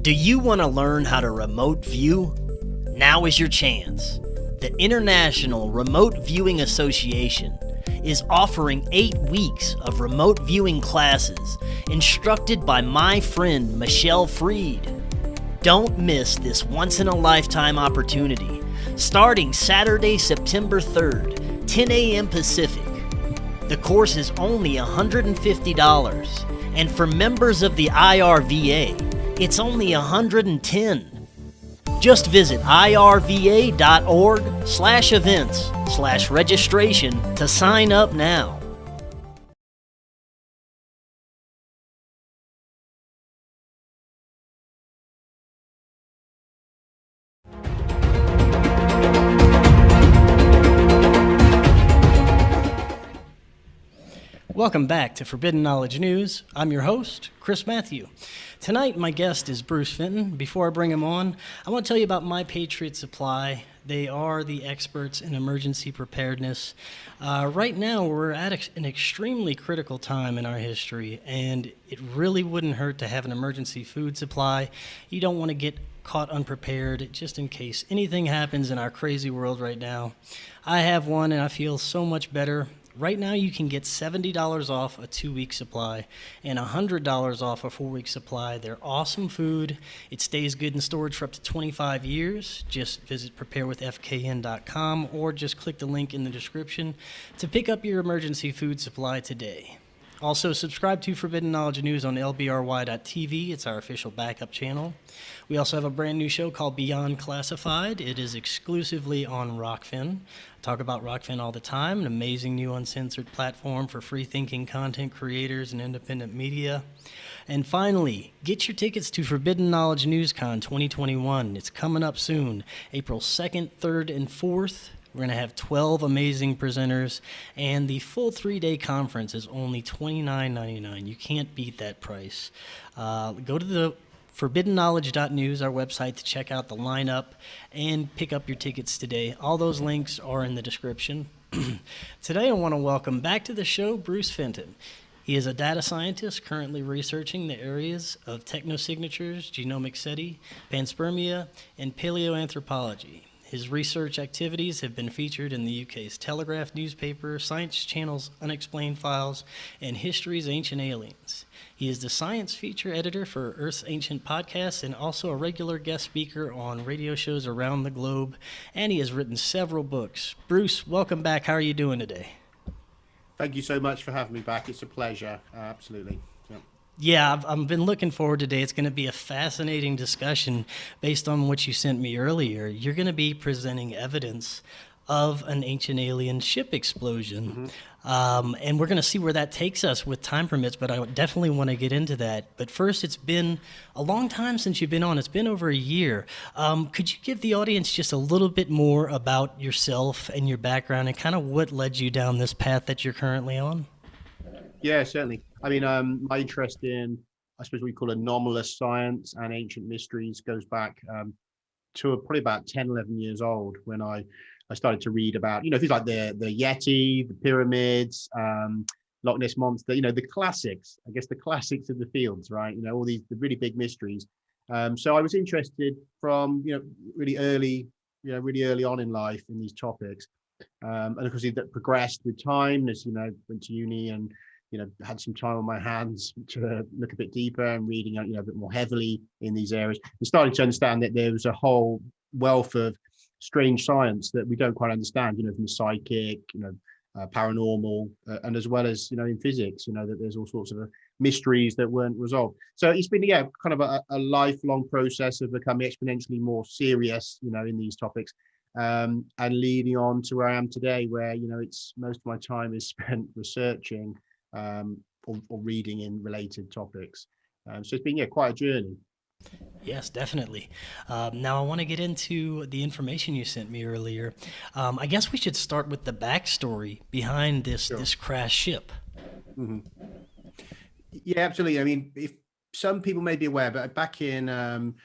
Do you want to learn how to remote view? Now is your chance. The International Remote Viewing Association is offering 8 weeks of remote viewing classes instructed by my friend Michelle Freed. Don't miss this once-in-a-lifetime opportunity, starting Saturday, September 3rd, 10 a.m. Pacific. The course is only $150, and for members of the IRVA, it's only $110. Just visit irva.org/events/registration to sign up now. Welcome back to Forbidden Knowledge News. I'm your host, Chris Matthew. Tonight, my guest is Bruce Fenton. Before I bring him on, I want to tell you about My Patriot Supply. They are the experts in emergency preparedness. Right now, we're at an extremely critical time in our history, and it really wouldn't hurt to have an emergency food supply. You don't want to get caught unprepared, just in case anything happens in our crazy world right now. I have one, and I feel so much better. Right now, you can get $70 off a 2-week supply and $100 off a 4-week supply. They're awesome food. It stays good in storage for up to 25 years. Just visit preparewithfkn.com or just click the link in the description to pick up your emergency food supply today. Also, subscribe to Forbidden Knowledge News on lbry.tv. It's our official backup channel. We also have a brand new show called Beyond Classified. It is exclusively on Rokfin. I talk about Rokfin all the time, an amazing new uncensored platform for free-thinking content creators and independent media. And finally, get your tickets to Forbidden Knowledge NewsCon 2021. It's coming up soon, April 2nd, 3rd, and 4th. We're going to have 12 amazing presenters, and the full 3-day conference is only $29.99. You can't beat that price. Go to the forbiddenknowledge.news, our website, to check out the lineup and pick up your tickets today. All those links are in the description. Today, I want to welcome back to the show Bruce Fenton. He is a data scientist currently researching the areas of technosignatures, genomic SETI, panspermia, and paleoanthropology. His research activities have been featured in the UK's Telegraph newspaper, Science Channel's Unexplained Files, and History's Ancient Aliens. He is the science feature editor for Earth's Ancient Podcasts and also a regular guest speaker on radio shows around the globe, and he has written several books. Bruce, welcome back. How are you doing today? Thank you so much for having me back. It's a pleasure. Absolutely. Yep. Yeah, I've been looking forward today. It's going to be a fascinating discussion based on what you sent me earlier. You're going to be presenting evidence of an ancient alien ship explosion. And we're going to see where that takes us with time permits, but I definitely want to get into that. But first, it's been a long time since you've been on. It's been over a year. Could you give the audience just a little bit more about yourself and your background and kind of what led you down this path that you're currently on? Yeah, certainly. I mean, my interest in, I suppose, what we call anomalous science and ancient mysteries goes back to probably about 10, 11 years old when I started to read about, things like the Yeti, the pyramids, Loch Ness Monster, the classics, I guess the classics of the fields, right? All the really big mysteries. So I was interested from, really early on in life in these topics. And of course, that progressed with time as, went to uni and, had some time on my hands to look a bit deeper and reading, a bit more heavily in these areas. And started to understand that there was a whole wealth of strange science that we don't quite understand, from the psychic, paranormal, and as well as, in physics, that there's all sorts of mysteries that weren't resolved. So it's been, kind of a lifelong process of becoming exponentially more serious, in these topics, and leading on to where I am today, where, it's most of my time is spent researching or reading in related topics. So it's been, quite a journey. Yes, definitely. Now I want to get into the information you sent me earlier. I guess we should start with the backstory behind this crash ship. Mm-hmm. Yeah, absolutely. I mean, if some people may be aware, but back in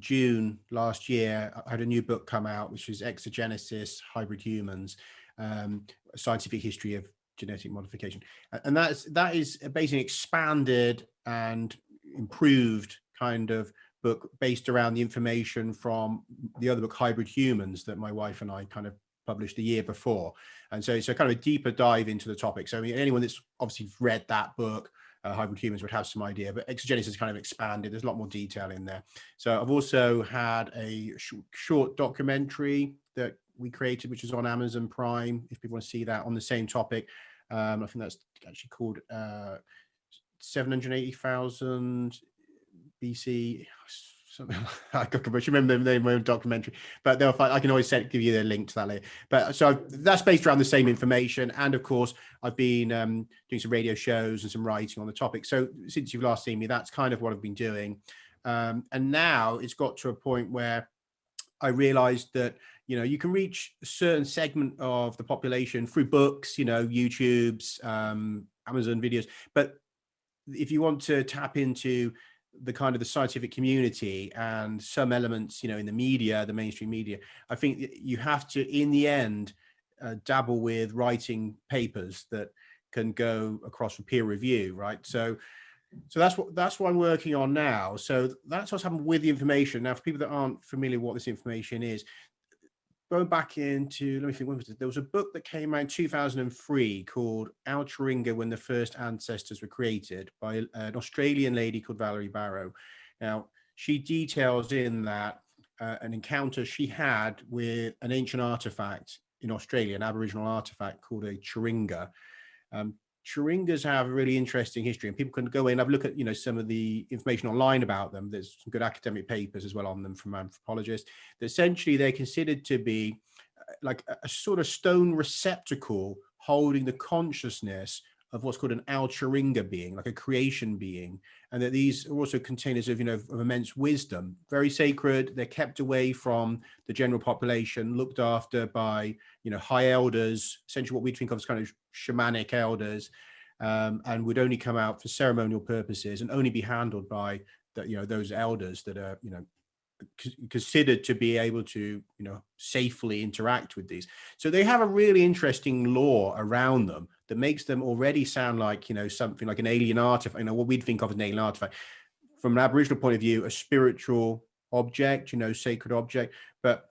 June last year, I had a new book come out, which is Exogenesis, Hybrid Humans, a scientific history of genetic modification. And that is basically expanded and improved kind of book based around the information from the other book, Hybrid Humans, that my wife and I kind of published a year before. And so it's a kind of a deeper dive into the topic. So I mean, anyone that's obviously read that book, Hybrid Humans, would have some idea, but Exogenesis is kind of expanded. There's a lot more detail in there. So I've also had a short documentary that we created, which is on Amazon Prime, if people want to see that, on the same topic. I think that's actually called 780,000 BC. Something I can't remember the name of the documentary, but I can always give you the link to that later. But so that's based around the same information, and of course I've been doing some radio shows and some writing on the topic. So since you've last seen me, that's kind of what I've been doing, and now it's got to a point where I realized that you can reach a certain segment of the population through books, YouTube's, Amazon videos, but if you want to tap into the kind of the scientific community and some elements, in the media, the mainstream media, I think you have to, in the end, dabble with writing papers that can go across for peer review, right? So that's what I'm working on now. So that's what's happened with the information. Now, for people that aren't familiar with what this information is, going back into, let me think, when was it? There was a book that came out in 2003 called Alturinga, When the First Ancestors Were Created, by an Australian lady called Valerie Barrow. Now, she details in that an encounter she had with an ancient artifact in Australia, an Aboriginal artifact called a Chiringa. Chiringas have a really interesting history, and people can go in and have a look at some of the information online about them. There's some good academic papers as well on them from anthropologists. That essentially they're considered to be like a sort of stone receptacle holding the consciousness of what's called an Alturinga being, like a creation being, and that these are also containers of of immense wisdom, very sacred. They're kept away from the general population, looked after by high elders, essentially what we think of as kind of shamanic elders, and would only come out for ceremonial purposes and only be handled by those elders that are considered to be able to safely interact with these. So they have a really interesting lore around them that makes them already sound like something like an alien artifact, what we'd think of as an alien artifact. From an Aboriginal point of view, a spiritual object, sacred object. But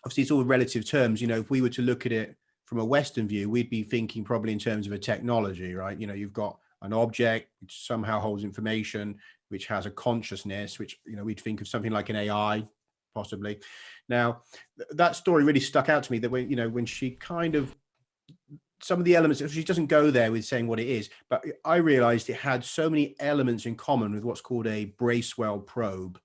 obviously it's all relative terms. If we were to look at it from a Western view, we'd be thinking probably in terms of a technology, right? You've got an object which somehow holds information, which has a consciousness, which we'd think of something like an AI, possibly. Now, that story really stuck out to me, that when she kind of, some of the elements, she doesn't go there with saying what it is, but I realized it had so many elements in common with what's called a Bracewell probe.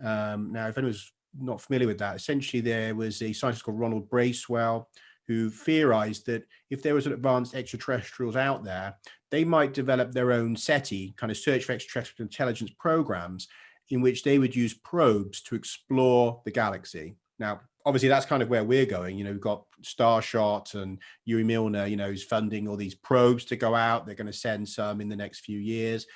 Now, if anyone's not familiar with that, essentially there was a scientist called Ronald Bracewell who theorized that if there was an advanced extraterrestrials out there, they might develop their own SETI, kind of search for extraterrestrial intelligence programs, in which they would use probes to explore the galaxy. Now, obviously, that's kind of where we're going. We've got Starshot and Yuri Milner, is funding all these probes to go out. They're going to send some in the next few years.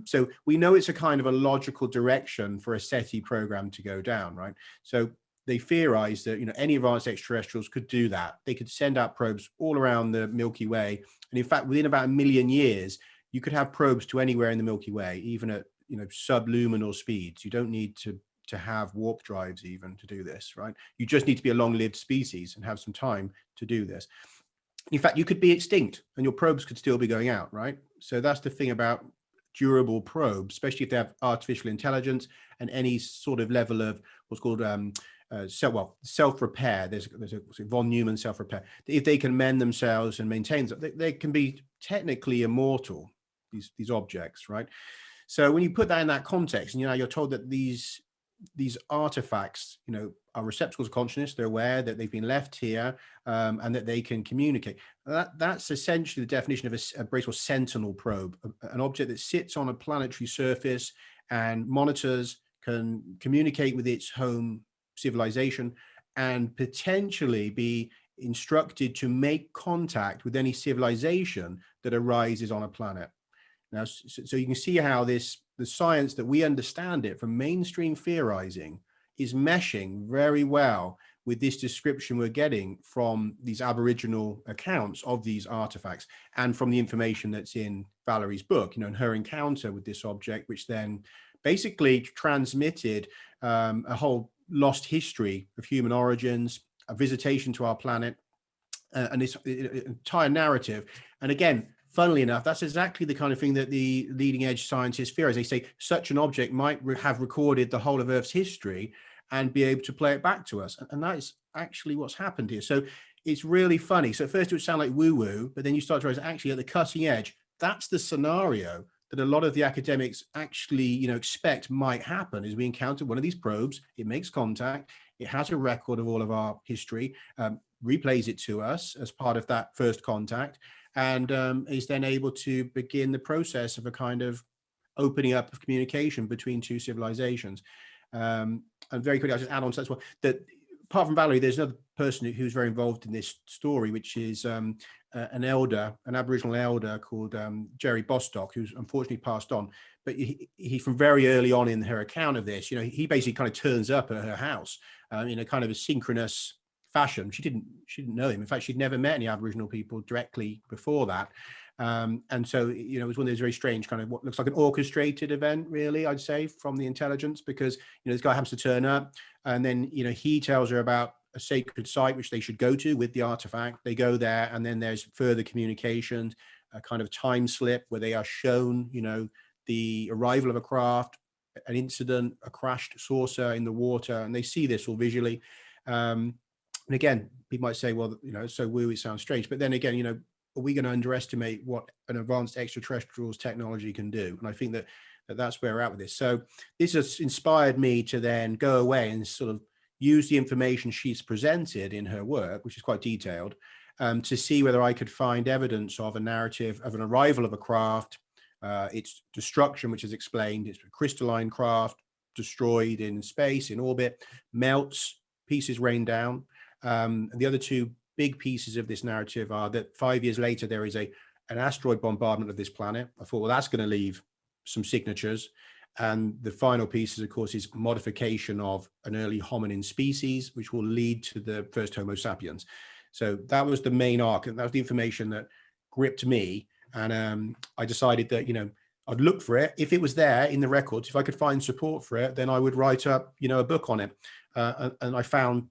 So we know it's a kind of a logical direction for a SETI program to go down, right? So they theorized that any advanced extraterrestrials could do that. They could send out probes all around the Milky Way, and in fact, within about 1 million years, you could have probes to anywhere in the Milky Way, even at subluminal speeds. You don't need to have warp drives even to do this, right? You just need to be a long-lived species and have some time to do this. In fact, you could be extinct and your probes could still be going out, right? So that's the thing about durable probes, especially if they have artificial intelligence and any sort of level of what's called self-repair. There's a von Neumann self-repair. If they can mend themselves and maintain, they can be technically immortal, these objects, right? So when you put that in that context, and you're told that these artifacts, are receptacles of consciousness, they're aware that they've been left here, and that they can communicate. That's essentially the definition of a Bracewell Sentinel probe, an object that sits on a planetary surface and monitors, can communicate with its home civilization, and potentially be instructed to make contact with any civilization that arises on a planet. Now, so you can see how the science that we understand it from mainstream theorizing is meshing very well with this description we're getting from these Aboriginal accounts of these artifacts, and from the information that's in Valerie's book, and her encounter with this object, which then basically transmitted a whole lost history of human origins, a visitation to our planet, and this entire narrative. And again, funnily enough, that's exactly the kind of thing that the leading edge scientists fear, as they say, such an object might have recorded the whole of Earth's history and be able to play it back to us. And that is actually what's happened here. So it's really funny. So at first it would sound like woo-woo, but then you start to realize actually at the cutting edge, that's the scenario that a lot of the academics actually, expect might happen. Is we encounter one of these probes, it makes contact, it has a record of all of our history, replays it to us as part of that first contact, and is then able to begin the process of a kind of opening up of communication between two civilizations. And very quickly, I'll just add on to that as well, that apart from Valerie, there's another person who's very involved in this story, which is an Aboriginal elder called Jerry Bostock, who's unfortunately passed on. But he from very early on in her account of this, he basically kind of turns up at her house in a kind of a synchronous fashion. She didn't know him. In fact, she'd never met any Aboriginal people directly before that. And so, it was one of those very strange kind of what looks like an orchestrated event, really, I'd say, from the intelligence, because, this guy happens to turn up, and then, he tells her about a sacred site which they should go to with the artifact. They go there, and then there's further communications, a kind of time slip where they are shown, the arrival of a craft, an incident, a crashed saucer in the water, and they see this all visually. And again, people might say, well, so woo, it sounds strange. But then again, are we going to underestimate what an advanced extraterrestrials technology can do? And I think that's where we're at with this. So this has inspired me to then go away and sort of use the information she's presented in her work, which is quite detailed, to see whether I could find evidence of a narrative of an arrival of a craft, its destruction, which is explained. It's a crystalline craft destroyed in space, in orbit, melts, pieces rain down. And the other two big pieces of this narrative are that 5 years later, there is an asteroid bombardment of this planet. I thought, well, that's going to leave some signatures. And the final piece is, of course, is modification of an early hominin species, which will lead to the first Homo sapiens. So that was the main arc, and that was the information that gripped me. And I decided that, I'd look for it. If it was there in the records, if I could find support for it, then I would write up, a book on it. And I found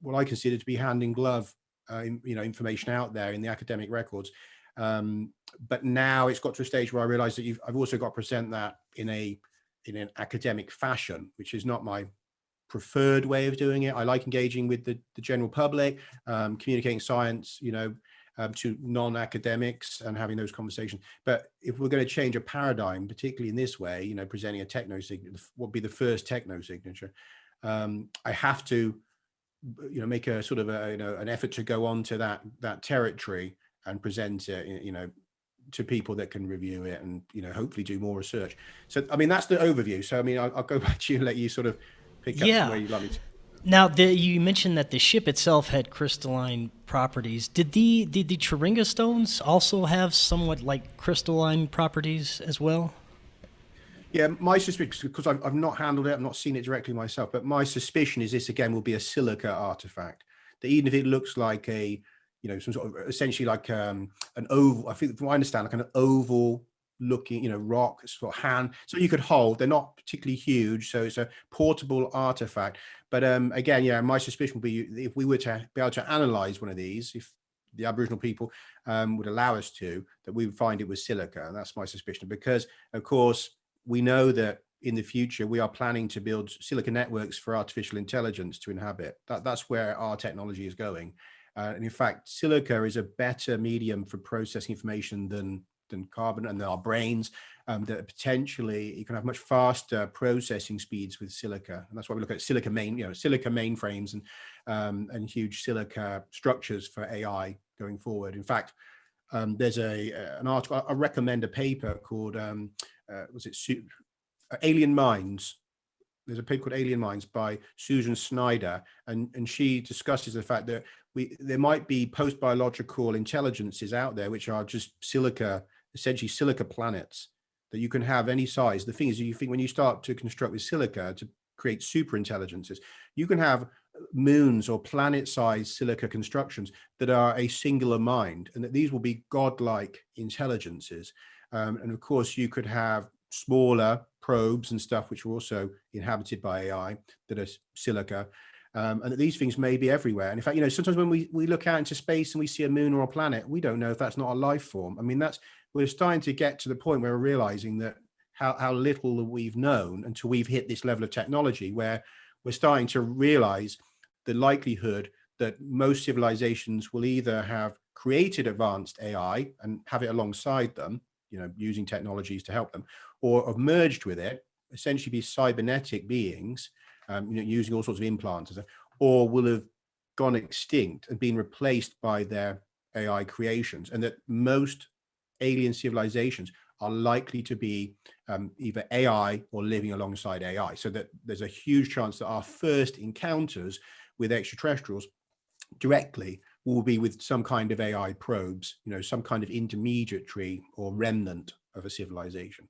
what I consider to be hand in glove, information out there in the academic records. But now it's got to a stage where I realize that I've also got to present that in an academic fashion, which is not my preferred way of doing it. I like engaging with the general public, communicating science, to non-academics and having those conversations. But if we're going to change a paradigm, particularly in this way, presenting a techno signature, what would be the first techno signature, I have to, make a sort of an effort to go on to that territory and present it, to people that can review it and, hopefully do more research. So, I mean, that's the overview. So, I mean, I'll go back to you and let you sort of pick up where you'd like me to. Now, you mentioned that the ship itself had crystalline properties. Did the Chiringa stones also have somewhat like crystalline properties as well? Yeah, my suspicion, because I've not handled it, I've not seen it directly myself, but my suspicion is this again will be a silica artifact. That even if it looks like some sort of essentially like an oval, I think from what I understand, like an oval looking, rock sort of hand, so you could hold. They're not particularly huge, so it's a portable artifact. But again, my suspicion would be if we were to be able to analyze one of these, if the Aboriginal people would allow us to, that we would find it was silica, and that's my suspicion. Because of course we know that in the future we are planning to build silica networks for artificial intelligence to inhabit. That's where our technology is going. And in fact, silica is a better medium for processing information than carbon and our brains, that potentially you can have much faster processing speeds with silica. And that's why we look at silica mainframes and huge silica structures for AI going forward. In fact, there's an article, I recommend a paper called, Alien Minds. There's a paper called Alien Minds by Susan Snyder, and she discusses the fact that there might be post-biological intelligences out there which are just silica, essentially silica planets that you can have any size. The thing is, you think when you start to construct with silica to create super intelligences, you can have moons or planet-sized silica constructions that are a singular mind, and that these will be godlike intelligences. And of course, you could have smaller probes and stuff which are also inhabited by AI that are silica, and that these things may be everywhere. And in fact, you know, sometimes when we look out into space and we see a moon or a planet, we don't know if that's not a life form. I mean, we're starting to get to the point where we're realizing that how little we've known until we've hit this level of technology, where we're starting to realize the likelihood that most civilizations will either have created advanced AI and have it alongside them, you know, using technologies to help them, or have merged with it, essentially be cybernetic beings, you know, using all sorts of implants, or will have gone extinct and been replaced by their AI creations, and that most alien civilizations are likely to be either AI or living alongside AI. So that there's a huge chance that our first encounters with extraterrestrials directly will be with some kind of AI probes, you know, some kind of intermediary or remnant of a civilization.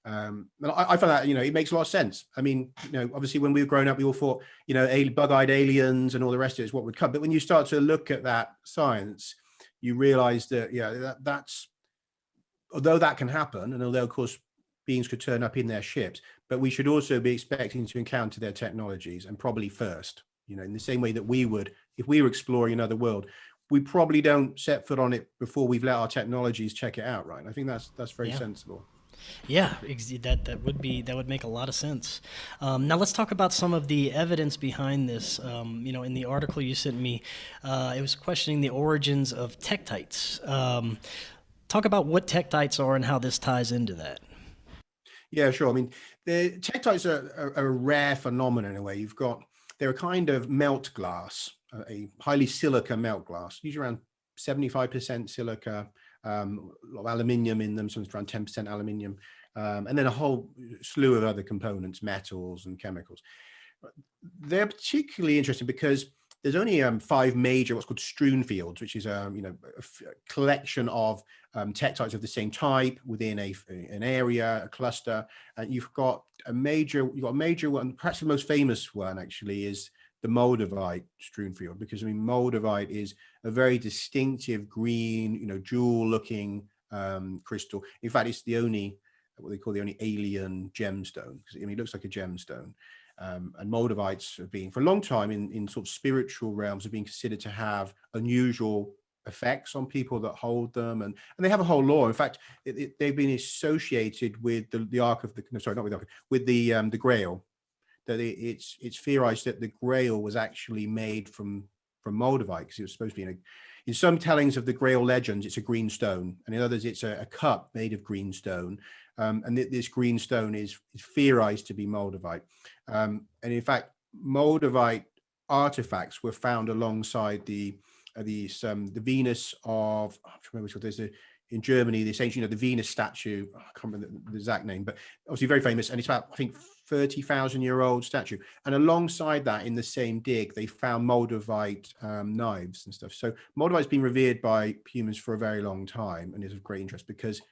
And I find that, you know, it makes a lot of sense. I mean, you know, obviously when we were growing up, we all thought, you know, bug-eyed aliens and all the rest of it is what would come. But when you start to look at that science, you realize that, yeah, that's, although that can happen, and although of course beings could turn up in their ships, but we should also be expecting to encounter their technologies, and probably first, you know, in the same way that we would if we were exploring another world. We probably don't set foot on it before we've let our technologies check it out, right? And I think that's very sensible. Yeah, that would make a lot of sense. Now let's talk about some of the evidence behind this. You know, in the article you sent me, it was questioning the origins of Tektites. Talk about what Tektites are and how this ties into that. Yeah, sure. I mean, the Tektites are a rare phenomenon in a way. They're a kind of melt glass, a highly silica melt glass, usually around 75% silica, a lot of aluminium in them, sometimes around 10% aluminium, and then a whole slew of other components, metals and chemicals. They're particularly interesting because there's only 5 major what's called strewn fields, which is you know, a collection of tektites of the same type within an area, a cluster. And you've got a major one, perhaps the most famous one actually is the moldavite strewn field, because I mean moldavite is a very distinctive green, you know, jewel-looking crystal. In fact, it's the only what they call the only alien gemstone, because I mean it looks like a gemstone. And moldavites have been for a long time in sort of spiritual realms have been considered to have unusual effects on people that hold them, and they have a whole lore. In fact, they've been associated with the Ark of the not with the Ark, with the Grail. That it's theorized that the Grail was actually made from moldavite, because it was supposed to be in some tellings of the Grail legends it's a green stone, and in others it's a cup made of green stone. And this green stone is theorized to be moldavite. And in fact, moldavite artifacts were found alongside the Venus of, I can't remember which one, in Germany, this ancient, you know, the Venus statue, I can't remember the exact name, but obviously very famous. And it's about, I think, 30,000-year-old statue. And alongside that, in the same dig, they found moldavite knives and stuff. So moldavite's been revered by humans for a very long time, and is of great interest because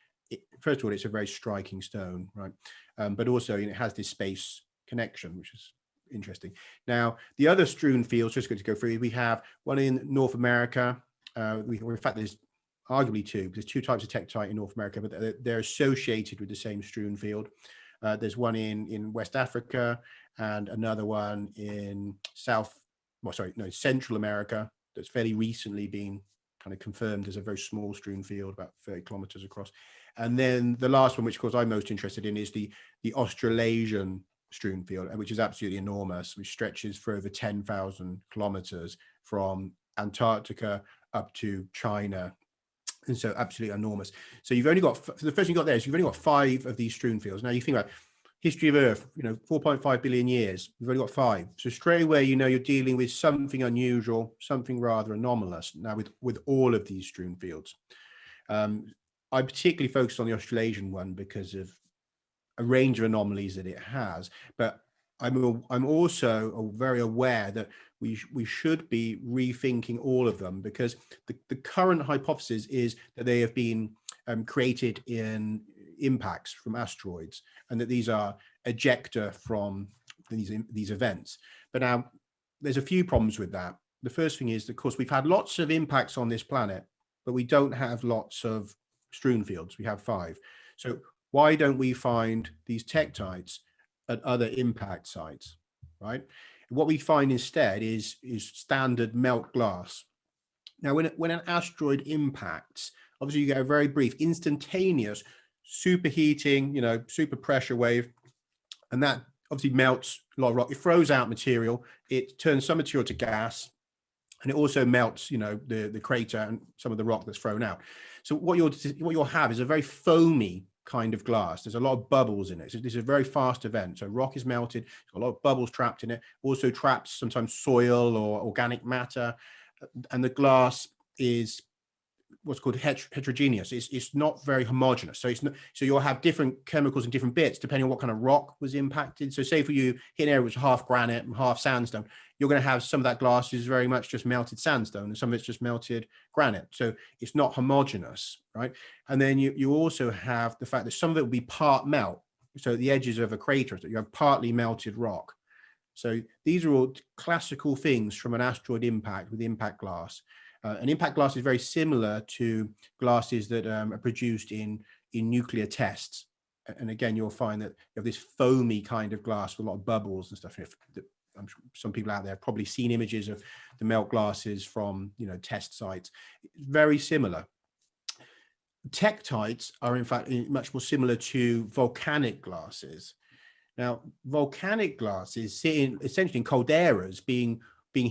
first of all, it's a very striking stone, right? But also, you know, it has this space connection, which is interesting. Now, the other strewn fields, just going to go through, we have one in North America. In fact, there's arguably 2, because there's 2 types of tektite in North America, but they're associated with the same strewn field. There's one in West Africa, and another one in Central America that's fairly recently been kind of confirmed as a very small strewn field, about 30 kilometers across. And then the last one, which of course I'm most interested in, is the Australasian strewn field, which is absolutely enormous, which stretches for over 10,000 kilometers from Antarctica up to China. And so absolutely enormous. So you've only got, so the first thing you got there is you've only got 5 of these strewn fields. Now you think about history of Earth, you know, 4.5 billion years, we've only got 5. So straight away, you know, you're dealing with something unusual, something rather anomalous now with all of these strewn fields. I particularly focused on the Australasian one because of a range of anomalies that it has, but I'm also very aware that we should be rethinking all of them, because the current hypothesis is that they have been created in impacts from asteroids, and that these are ejecta from these events. But now there's a few problems with that. The first thing is, of course, we've had lots of impacts on this planet, but we don't have lots of strewn fields. We have 5. So why don't we find these tektites at other impact sites, right? What we find instead is standard melt glass. Now, when an asteroid impacts, obviously you get a very brief, instantaneous superheating, super pressure wave, and that obviously melts a lot of rock. It throws out material. It turns some material to gas, and it also melts, the crater and some of the rock that's thrown out. So what you'll have is a very foamy kind of glass. There's a lot of bubbles in it. So this is a very fast event. So rock is melted, a lot of bubbles trapped in it, also traps sometimes soil or organic matter. And the glass is what's called heterogeneous. It's not very homogeneous. So you'll have different chemicals in different bits depending on what kind of rock was impacted. So say for you hit an area which is half granite and half sandstone, you're going to have some of that glass is very much just melted sandstone and some of it's just melted granite. So it's not homogeneous, right? And then you also have the fact that some of it will be part melt. So the edges of a crater, you have partly melted rock. So these are all classical things from an asteroid impact with impact glass. An impact glass is very similar to glasses that are produced in nuclear tests. And again, you'll find that you have this foamy kind of glass with a lot of bubbles and stuff. I'm sure some people out there have probably seen images of the melt glasses from test sites. Very similar. Tektites are in fact much more similar to volcanic glasses. Now, volcanic glasses sit essentially in calderas being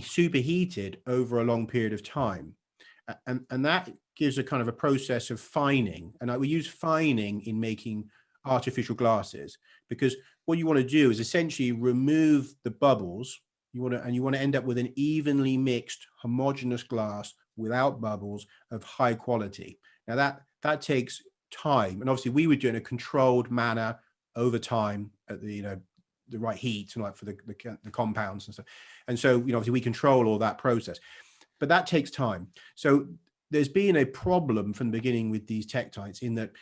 superheated over a long period of time. And that gives a kind of a process of fining. And we use fining in making artificial glasses because what you want to do is essentially remove the bubbles. You want to end up with an evenly mixed homogeneous glass without bubbles of high quality. Now that takes time. And obviously we would do it in a controlled manner over time at the right heat and like for the compounds and stuff. And so, obviously we control all that process, but that takes time. So there's been a problem from the beginning with these tektites in that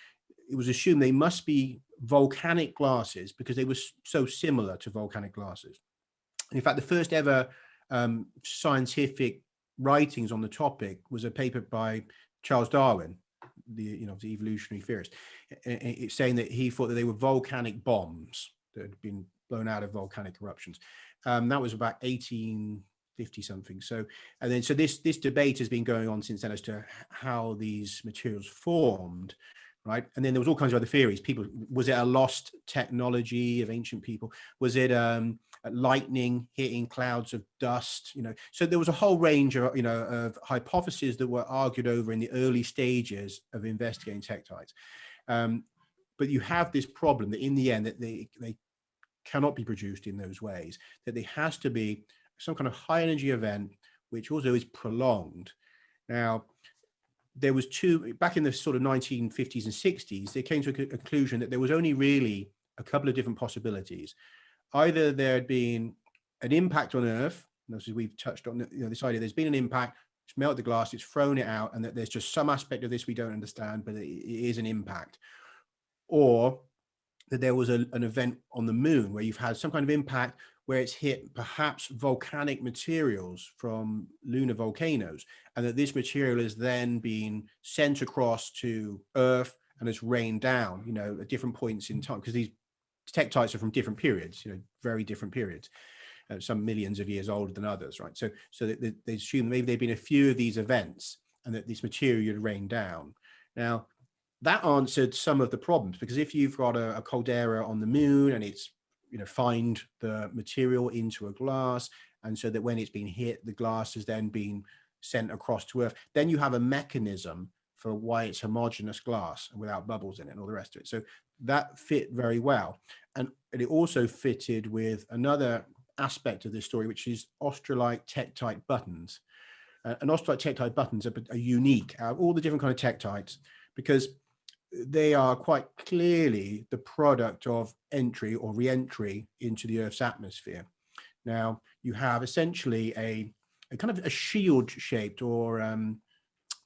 it was assumed they must be volcanic glasses because they were so similar to volcanic glasses. In fact, the first ever scientific writings on the topic was a paper by Charles Darwin, the evolutionary theorist, it's saying that he thought that they were volcanic bombs that had been blown out of volcanic eruptions. That was about 1850 something. So this debate has been going on since then as to how these materials formed, right? And then there was all kinds of other theories. Was it a lost technology of ancient people? Was it lightning hitting clouds of dust? So there was a whole range of of hypotheses that were argued over in the early stages of investigating tektites. But you have this problem that in the end that they cannot be produced in those ways, that there has to be some kind of high energy event, which also is prolonged. Now, there was back in the sort of 1950s and 60s, they came to a conclusion that there was only really a couple of different possibilities. Either there had been an impact on Earth, and as we've touched on this idea, there's been an impact, it's melted the glass, it's thrown it out, and that there's just some aspect of this we don't understand, but it is an impact. Or that there was an event on the moon where you've had some kind of impact where it's hit perhaps volcanic materials from lunar volcanoes, and that this material has then been sent across to Earth and has rained down, at different points in time, because these tektites are from different periods, very different periods, some millions of years older than others, right? So they assume maybe there've been a few of these events and that this material had rained down. Now, that answered some of the problems, because if you've got a caldera on the moon and it's find the material into a glass, and so that when it's been hit, the glass has then been sent across to Earth, then you have a mechanism for why it's homogeneous glass and without bubbles in it and all the rest of it. So that fit very well. And it also fitted with another aspect of this story, which is australite tektite buttons. And australite tektite buttons are unique out of all the different kind of tektites, because they are quite clearly the product of entry or re-entry into the Earth's atmosphere. Now, you have essentially a kind of a shield shaped or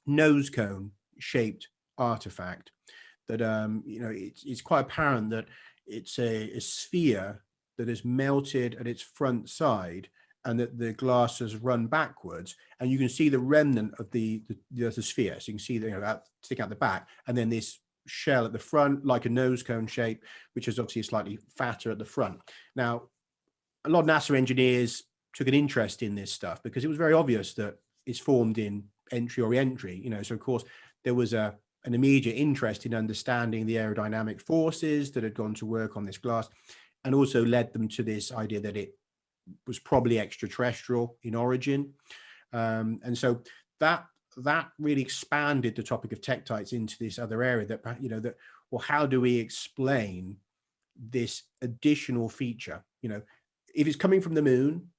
nose cone shaped artifact that, it's quite apparent that it's a sphere that is melted at its front side and that the glass has run backwards, and you can see the remnant of the sphere. So you can see that stick out the back, and then this shell at the front, like a nose cone shape, which is obviously slightly fatter at the front. Now, a lot of NASA engineers took an interest in this stuff because it was very obvious that it's formed in entry or re-entry. So of course there was an immediate interest in understanding the aerodynamic forces that had gone to work on this glass, and also led them to this idea that it was probably extraterrestrial in origin. And so that really expanded the topic of tektites into this other area that, well, how do we explain this additional feature? If it's coming from the moon,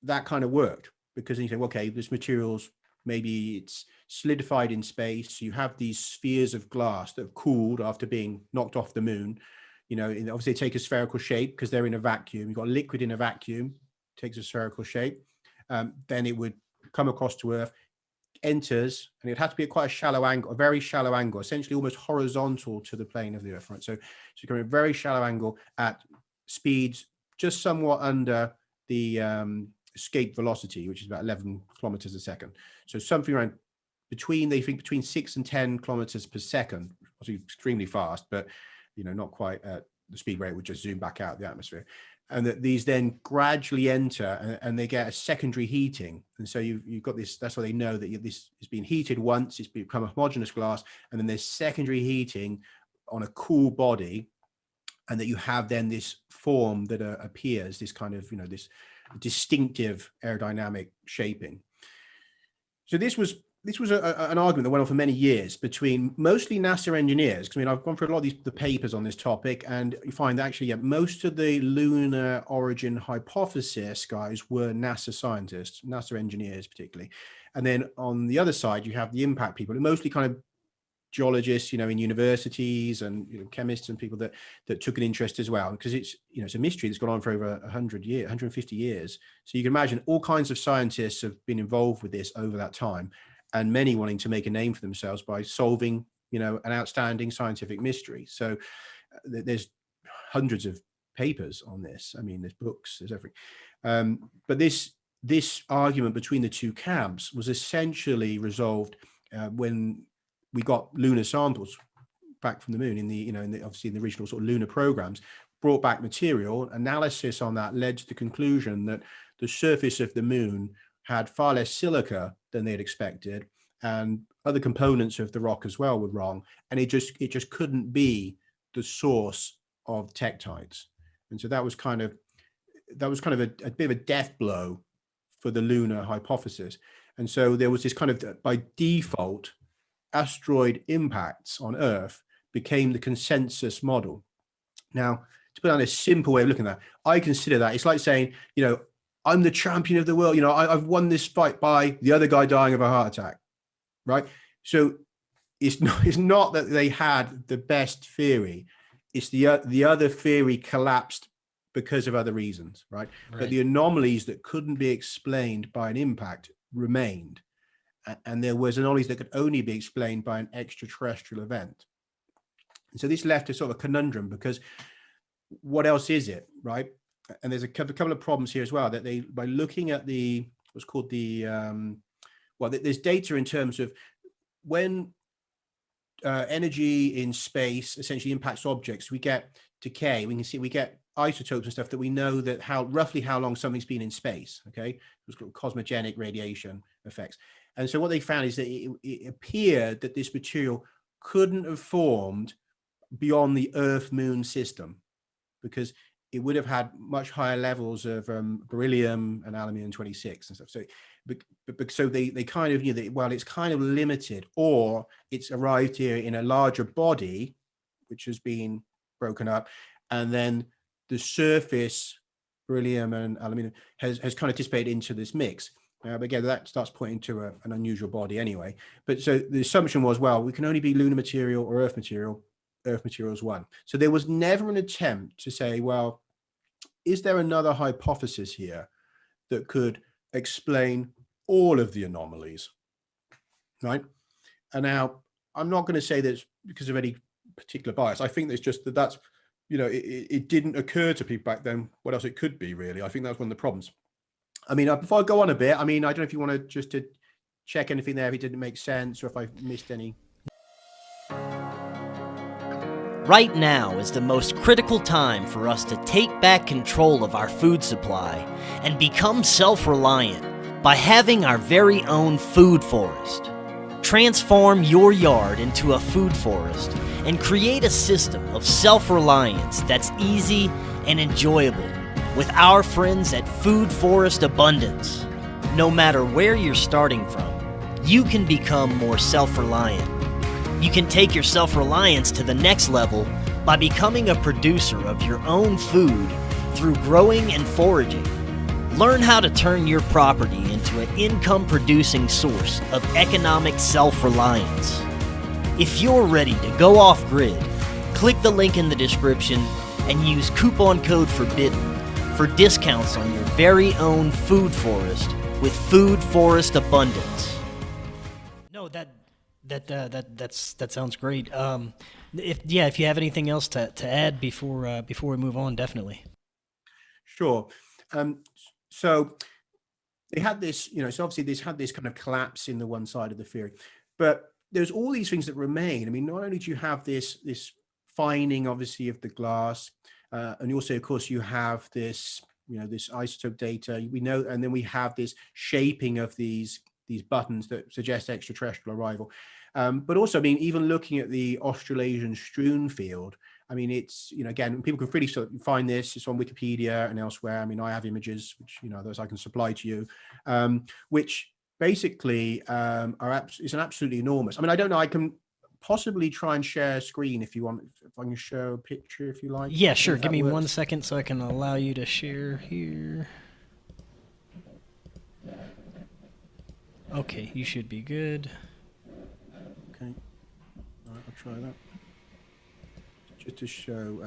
that kind of worked, because then you say, well, okay, this material's maybe it's solidified in space. You have these spheres of glass that have cooled after being knocked off the moon. Obviously they take a spherical shape because they're in a vacuum. You've got liquid in a vacuum, takes a spherical shape. Then it would come across to Earth, enters, and it had to be at quite a shallow angle, a very shallow angle, essentially almost horizontal to the plane of the Earth, right? So you're going at a very shallow angle at speeds just somewhat under the escape velocity, which is about 11 kilometers a second. So something around between 6 and 10 kilometers per second, obviously extremely fast, but not quite at the speed where it would just zoom back out of the atmosphere. And that these then gradually enter, and they get a secondary heating. And so you've got this, that's why they know that this is being heated once, it's become a homogeneous glass, and then there's secondary heating on a cool body, and that you have then this form that appears, this kind of, this distinctive aerodynamic shaping. So this was an argument that went on for many years between mostly NASA engineers. Because I've gone through a lot of the papers on this topic, and you find that actually, most of the lunar origin hypothesis guys were NASA scientists, NASA engineers particularly. And then on the other side, you have the impact people, mostly kind of geologists, in universities, and chemists and people that took an interest as well, because it's it's a mystery that's gone on for over 150 years. So you can imagine all kinds of scientists have been involved with this over that time, and many wanting to make a name for themselves by solving an outstanding scientific mystery. So there's hundreds of papers on this. There's books, there's everything. But this argument between the two camps was essentially resolved when we got lunar samples back from the moon in the obviously in the original sort of lunar programs, brought back material. Analysis on that led to the conclusion that the surface of the moon had far less silica than they had expected, and other components of the rock as well were wrong, and it just couldn't be the source of tektites. And so that was kind of a bit of a death blow for the lunar hypothesis. And so there was this kind of, by default, asteroid impacts on Earth became the consensus model. Now, to put it on a simple way of looking at that, I consider that it's like saying, I'm the champion of the world. I've won this fight by the other guy dying of a heart attack, right? So it's not that they had the best theory. It's the other theory collapsed because of other reasons, right? But the anomalies that couldn't be explained by an impact remained. And there was anomalies that could only be explained by an extraterrestrial event. And so this left a sort of a conundrum, because what else is it, right? And there's a couple of problems here as well, that by looking at what's called there's data in terms of when energy in space essentially impacts objects, we get decay. We get isotopes and stuff that we know that roughly how long something's been in space. Okay, it's called cosmogenic radiation effects. And so what they found is that it appeared that this material couldn't have formed beyond the Earth-Moon system, because it would have had much higher levels of beryllium and aluminium-26 and stuff. So they kind of knew that, well, it's kind of limited, or it's arrived here in a larger body, which has been broken up, and then the surface beryllium and aluminium has kind of dissipated into this mix. But again, that starts pointing to an unusual body anyway. But so the assumption was, well, we can only be lunar material or Earth material. Earth material is one. So there was never an attempt to say, well, is there another hypothesis here that could explain all of the anomalies, right? And now, I'm not going to say that because of any particular bias. I think there's just that's, it didn't occur to people back then what else it could be, really. I think that's one of the problems. I mean, before I go on a bit, I mean, I don't know if you want to just to check anything there if it didn't make sense or if I missed any. Right now is the most critical time for us to take back control of our food supply and become self-reliant by having our very own food forest. Transform your yard into a food forest and create a system of self-reliance that's easy and enjoyable with our friends at Food Forest Abundance. No matter where you're starting from, you can become more self-reliant. You can take your self-reliance to the next level by becoming a producer of your own food through growing and foraging. Learn how to turn your property into an income-producing source of economic self-reliance. If you're ready to go off-grid, click the link in the description and use coupon code FORBIDDEN for discounts on your very own food forest with Food Forest Abundance. No, that sounds great. If you have anything else to add before we move on, definitely. Sure. So they had this, so obviously this had this kind of collapse in the one side of the theory, but there's all these things that remain. I mean, not only do you have this fining, obviously, of the glass, and also, of course, you have this, this isotope data. We know, and then we have this shaping of these buttons that suggest extraterrestrial arrival. But also, I mean, even looking at the Australasian strewn field, I mean, it's, again, people can freely find this. It's on Wikipedia and elsewhere. I mean, I have images, which, those I can supply to you, which basically is an absolutely enormous. I mean, I don't know. I can possibly try and share a screen if you want, if I can show a picture, if you like. Yeah, sure. Give me 1 second so I can allow you to share here. Okay, you should be good. Okay. All right, I'll try that. Just to show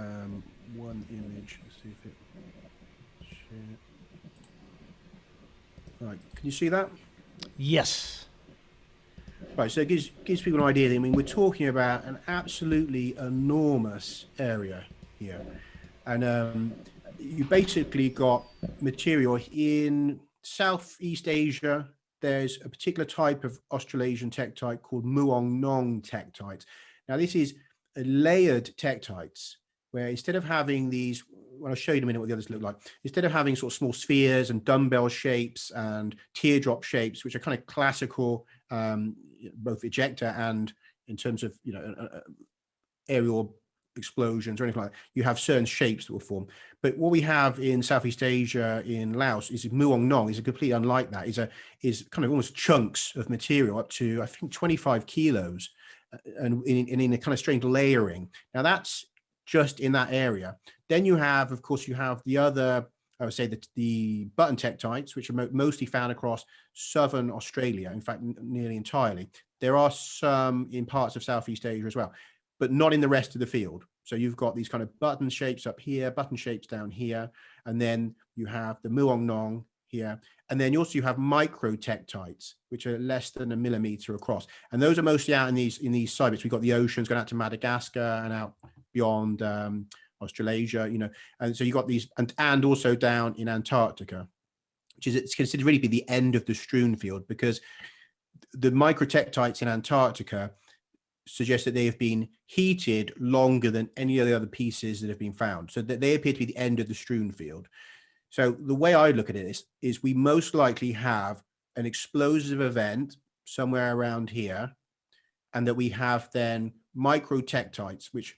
one image. Let's see if it share. Right, can you see that? Yes. Right, so it gives people an idea. I mean, we're talking about an absolutely enormous area here, and you basically got material in Southeast Asia. There's a particular type of Australasian tektite called Muang Nong tektites. Now, this is a layered tektites, where instead of having these, well, I'll show you in a minute what the others look like. Instead of having sort of small spheres and dumbbell shapes and teardrop shapes, which are kind of classical, both ejector and in terms of, aerial explosions or anything like that, you have certain shapes that will form. But what we have in Southeast Asia, in Laos, is Muang Nong is completely unlike that. Is kind of almost chunks of material up to, I think, 25 kilos, and in a kind of strange layering. Now that's just in that area. Then you have, of course, the other, I would say, the button tektites, which are mostly found across southern Australia, in fact, nearly entirely. There are some in parts of Southeast Asia as well, but not in the rest of the field. So you've got these kind of button shapes up here, button shapes down here, and then you have the Muang Nong here. And then you have micro tektites, which are less than a millimeter across. And those are mostly out in these side bits. We've got the oceans going out to Madagascar and out beyond Australasia, and so you got these, and also down in Antarctica, which is, it's considered really be the end of the strewn field, because the microtektites in Antarctica suggest that they have been heated longer than any of the other pieces that have been found. So that they appear to be the end of the strewn field. So the way I look at it is we most likely have an explosive event somewhere around here, and that we have then microtektites, which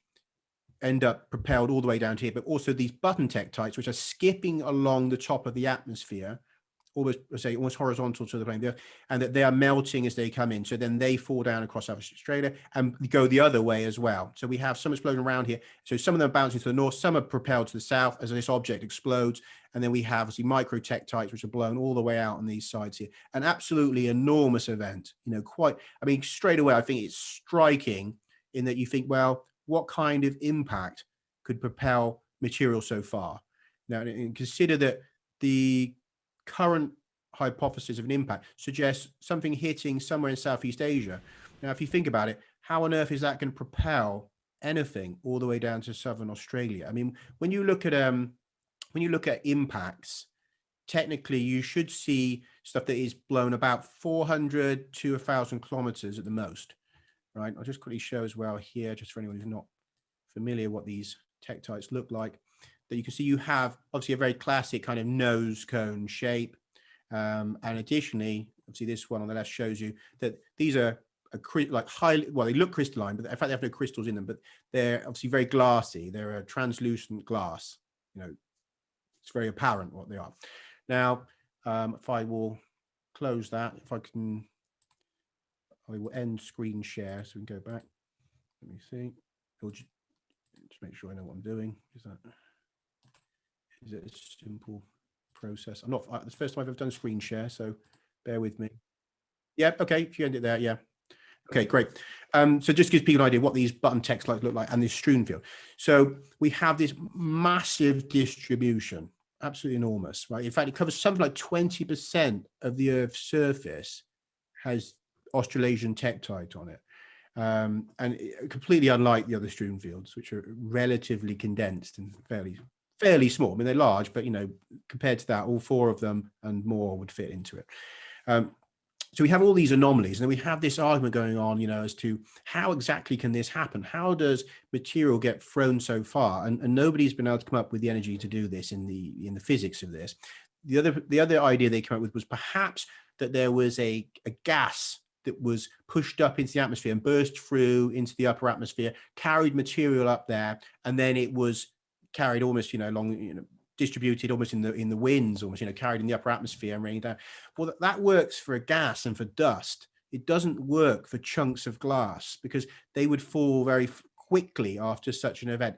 end up propelled all the way down to here, but also these button tektites, which are skipping along the top of the atmosphere, almost horizontal to the plane, and that they are melting as they come in. So then they fall down across South Australia and go the other way as well. So we have some explosion around here. So some of them are bouncing to the north, some are propelled to the south as this object explodes. And then we have obviously micro tektites, which are blown all the way out on these sides here. An absolutely enormous event, straight away, I think it's striking in that you think, well, what kind of impact could propel material so far? Now, and consider that the current hypothesis of an impact suggests something hitting somewhere in Southeast Asia. Now, if you think about it, how on earth is that going to propel anything all the way down to southern Australia? I mean, when you look at impacts, technically you should see stuff that is blown about 400 to 1,000 kilometers at the most, right? I'll just quickly show as well here, just for anyone who's not familiar what these tektites look like, that you can see you have obviously a very classic kind of nose cone shape. And additionally, obviously this one on the left shows you that these are like highly, well, they look crystalline, but in fact they have no crystals in them, but they're obviously very glassy. They're a translucent glass. You know, it's very apparent what they are. Now, if I will close that, if I can, I will end screen share so we can go back. Let me see. It'll just make sure I know what I'm doing. Is it a simple process? I'm not, it's the first time I've ever done screen share, so bear with me. Yeah, okay, if you end it there, yeah. Okay, great. So just gives people an idea what these button text look like and this strewn field. So we have this massive distribution, absolutely enormous, right? In fact, it covers something like 20% of the Earth's surface has Australasian tektite on it. And completely unlike the other strewn fields, which are relatively condensed and fairly small. I mean, they're large, but, you know, compared to that, all four of them and more would fit into it. So we have all these anomalies, and then we have this argument going on, you know, as to how exactly can this happen? How does material get thrown so far? And nobody's been able to come up with the energy to do this in the physics of this. The other idea they came up with was perhaps that there was a gas that was pushed up into the atmosphere and burst through into the upper atmosphere, carried material up there, and then it was carried almost, you know, along, you know, distributed almost in the winds, almost, you know, carried in the upper atmosphere and raining down. Well, that works for a gas and for dust. It doesn't work for chunks of glass because they would fall very quickly after such an event,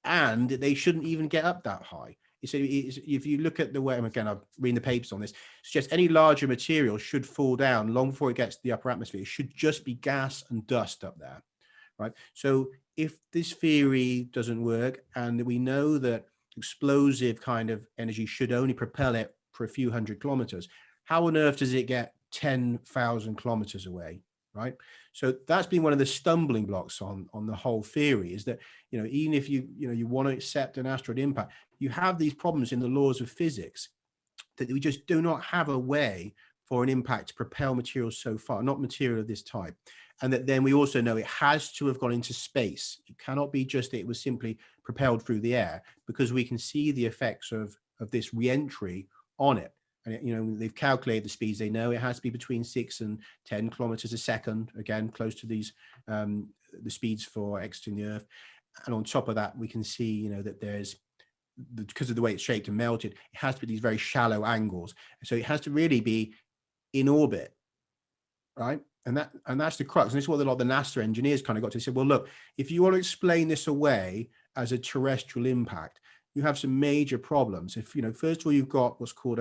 and they shouldn't even get up that high. So if you look at the way, again, I'm reading the papers on this, suggests any larger material should fall down long before it gets to the upper atmosphere. It should just be gas and dust up there, right? So if this theory doesn't work, and we know that explosive kind of energy should only propel it for a few hundred kilometers, how on earth does it get 10,000 kilometers away, right? So that's been one of the stumbling blocks on the whole theory, is that, you know, even if you want to accept an asteroid impact, you have these problems in the laws of physics that we just do not have a way for an impact to propel materials so far, not material of this type. And that then we also know it has to have gone into space. It cannot be just that it was simply propelled through the air, because we can see the effects of this re-entry on it. And, you know, they've calculated the speeds. They know it has to be between 6 and 10 kilometers a second, again, close to these, the speeds for exiting the Earth. And on top of that, we can see, you know, that there's, because of the way it's shaped and melted, it has to be these very shallow angles. So it has to really be in orbit, right? And that's the crux. And this is what a lot of the NASA engineers kind of got to. They said, well, look, if you want to explain this away as a terrestrial impact, you have some major problems. If, you know, first of all, you've got what's called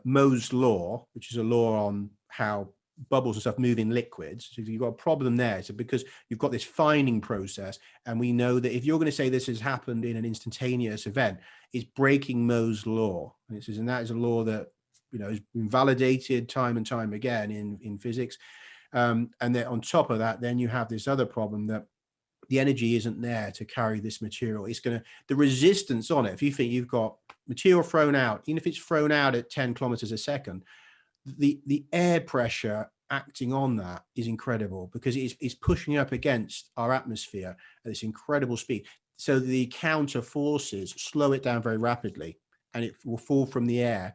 Mohs law, which is a law on how bubbles and stuff move in liquids. So you've got a problem there. So because you've got this fining process, and we know that if you're going to say this has happened in an instantaneous event, it's breaking Mohs law. And that is a law that, you know, has been validated time and time again in physics. And then on top of that, then you have this other problem that the energy isn't there to carry this material. It's going to, the resistance on it, if you think you've got material thrown out, even if it's thrown out at 10 kilometers a second, the air pressure acting on that is incredible, because it's pushing up against our atmosphere at this incredible speed. So the counter forces slow it down very rapidly, and it will fall from the air,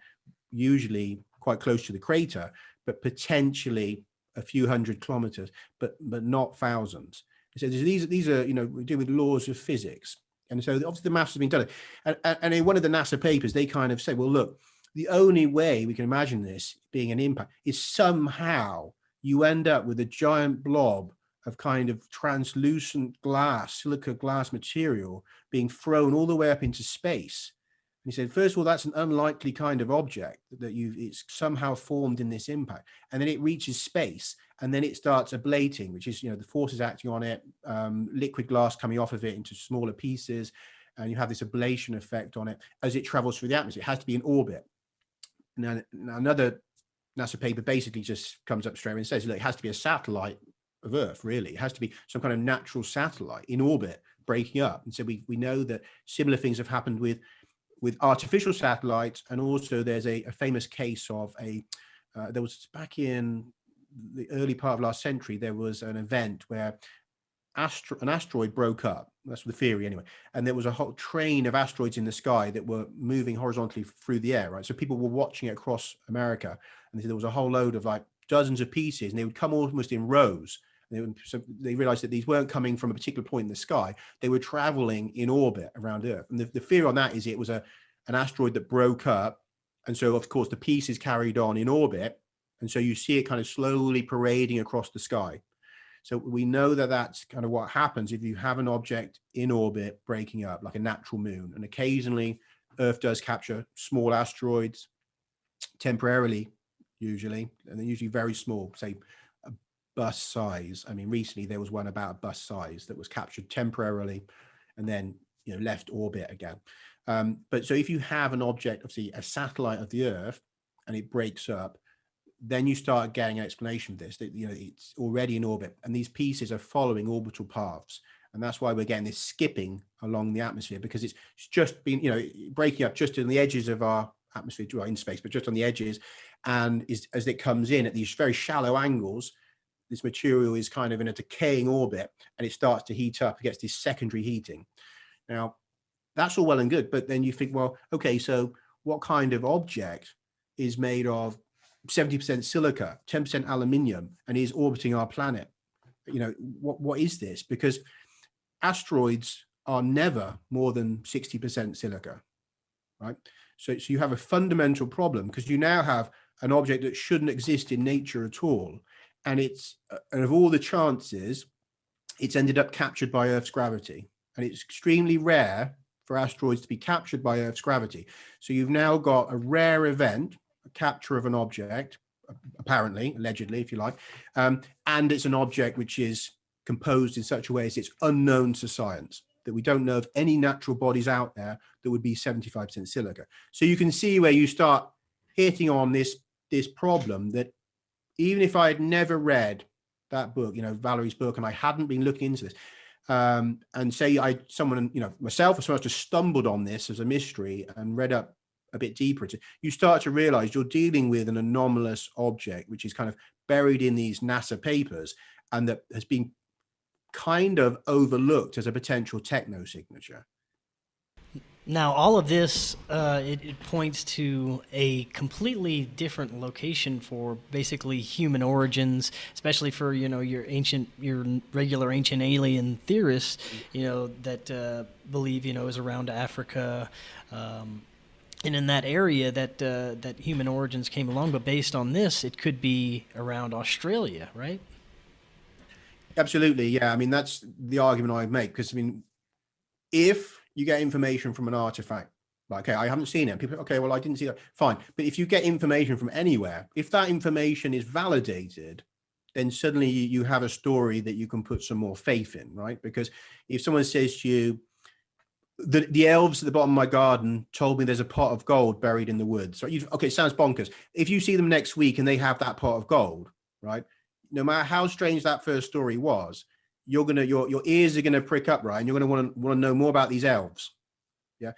usually quite close to the crater, but potentially a few hundred kilometers, but not thousands. So these are, you know, we deal with laws of physics. And so obviously the maths has been done. And in one of the NASA papers, they kind of say, well, look, the only way we can imagine this being an impact is somehow you end up with a giant blob of kind of translucent glass, silica glass material being thrown all the way up into space. And he said, first of all, that's an unlikely kind of object that it's somehow formed in this impact. And then it reaches space, and then it starts ablating, which is, you know, the forces acting on it, liquid glass coming off of it into smaller pieces. And you have this ablation effect on it as it travels through the atmosphere. It has to be in orbit. Now another NASA paper basically just comes up straight away and says, look, it has to be a satellite of Earth, really. It has to be some kind of natural satellite in orbit breaking up. And so we know that similar things have happened with with artificial satellites, and also there's a famous case of there was back in the early part of last century, there was an event where an asteroid broke up. That's the theory anyway. And there was a whole train of asteroids in the sky that were moving horizontally through the air, right? So people were watching it across America, and there was a whole load of like dozens of pieces, and they would come almost in rows. So they realized that these weren't coming from a particular point in the sky. They were traveling in orbit around Earth. And the theory on that is it was an asteroid that broke up. And so, of course, the pieces carried on in orbit. And so you see it kind of slowly parading across the sky. So we know that that's kind of what happens if you have an object in orbit breaking up, like a natural moon. And occasionally Earth does capture small asteroids temporarily, usually, and they're usually very small, say a bus size. I mean, recently there was one about a bus size that was captured temporarily and then, you know, left orbit again. But so if you have an object, obviously a satellite of the Earth, and it breaks up, then you start getting an explanation of this, that, you know, it's already in orbit and these pieces are following orbital paths. And that's why we're getting this skipping along the atmosphere, because it's just been, you know, breaking up just on the edges of our atmosphere, well, in space, but just on the edges. And as it comes in at these very shallow angles, this material is kind of in a decaying orbit and it starts to heat up, it gets this secondary heating. Now, that's all well and good, but then you think, well, okay, so what kind of object is made of 70% silica, 10% aluminium, and is orbiting our planet? You know, what is this? Because asteroids are never more than 60% silica, right? So you have a fundamental problem, because you now have an object that shouldn't exist in nature at all. And and of all the chances, it's ended up captured by Earth's gravity. And it's extremely rare for asteroids to be captured by Earth's gravity. So you've now got a rare event, a capture of an object, apparently, allegedly, if you like, and it's an object which is composed in such a way as it's unknown to science, that we don't know of any natural bodies out there that would be 75% silica. So you can see where you start hitting on this problem, that even if I had never read that book, you know, Valerie's book, and I hadn't been looking into this, and say someone, you know, myself or someone else just stumbled on this as a mystery and read up a bit deeper into it, you start to realize you're dealing with an anomalous object, which is kind of buried in these NASA papers and that has been kind of overlooked as a potential techno signature. Now, all of this, it points to a completely different location for basically human origins, especially for, you know, your regular ancient alien theorists, you know, that believe, you know, is around Africa, and in that area that human origins came along. But based on this, it could be around Australia, right? Absolutely, yeah. I mean, that's the argument I make, because I mean, if you get information from an artifact, like, okay, I haven't seen it, people, okay, well, I didn't see that, fine. But if you get information from anywhere, if that information is validated, then suddenly you have a story that you can put some more faith in, right? Because if someone says to you, the elves at the bottom of my garden told me there's a pot of gold buried in the woods, right? Okay, it sounds bonkers. If you see them next week and they have that pot of gold, right, no matter how strange that first story was, your ears are gonna prick up, right? And you're gonna want to know more about these elves. Yeah.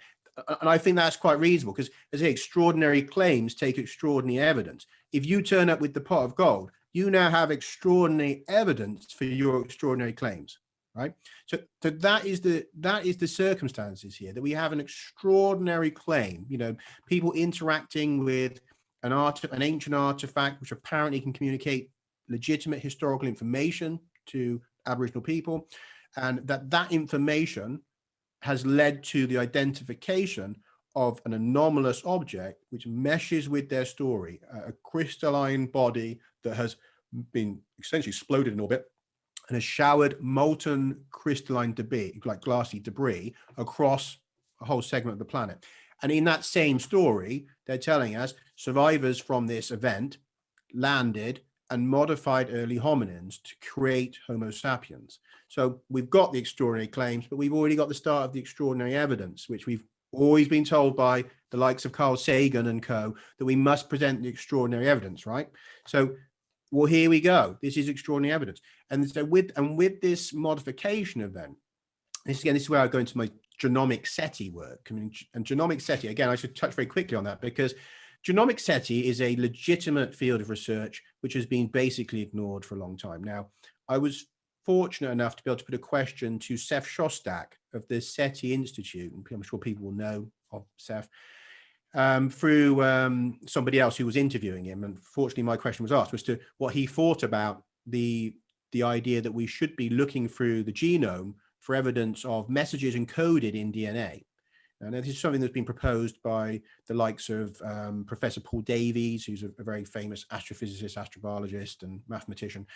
And I think that's quite reasonable, because as I say, extraordinary claims take extraordinary evidence. If you turn up with the pot of gold, you now have extraordinary evidence for your extraordinary claims, right? So that is the circumstances here, that we have an extraordinary claim, you know, people interacting with an ancient artifact which apparently can communicate legitimate historical information to Aboriginal people, and that information has led to the identification of an anomalous object which meshes with their story, a crystalline body that has been essentially exploded in orbit and has showered molten crystalline debris, like glassy debris, across a whole segment of the planet. And in that same story, they're telling us survivors from this event landed and modified early hominins to create Homo sapiens. So we've got the extraordinary claims, but we've already got the start of the extraordinary evidence, which we've always been told by the likes of Carl Sagan and co, that we must present the extraordinary evidence, right? So, well, here we go. This is extraordinary evidence. And so with this modification event, this is where I go into my genomic SETI work. I mean, and genomic SETI, again, I should touch very quickly on that, because genomic SETI is a legitimate field of research which has been basically ignored for a long time. Now, I was fortunate enough to be able to put a question to Seth Shostak of the SETI Institute, and I'm sure people will know of Seth, through somebody else who was interviewing him. And fortunately, my question was asked as to what he thought about the idea that we should be looking through the genome for evidence of messages encoded in DNA. And this is something that's been proposed by the likes of Professor Paul Davies, who's a very famous astrophysicist, astrobiologist, and mathematician,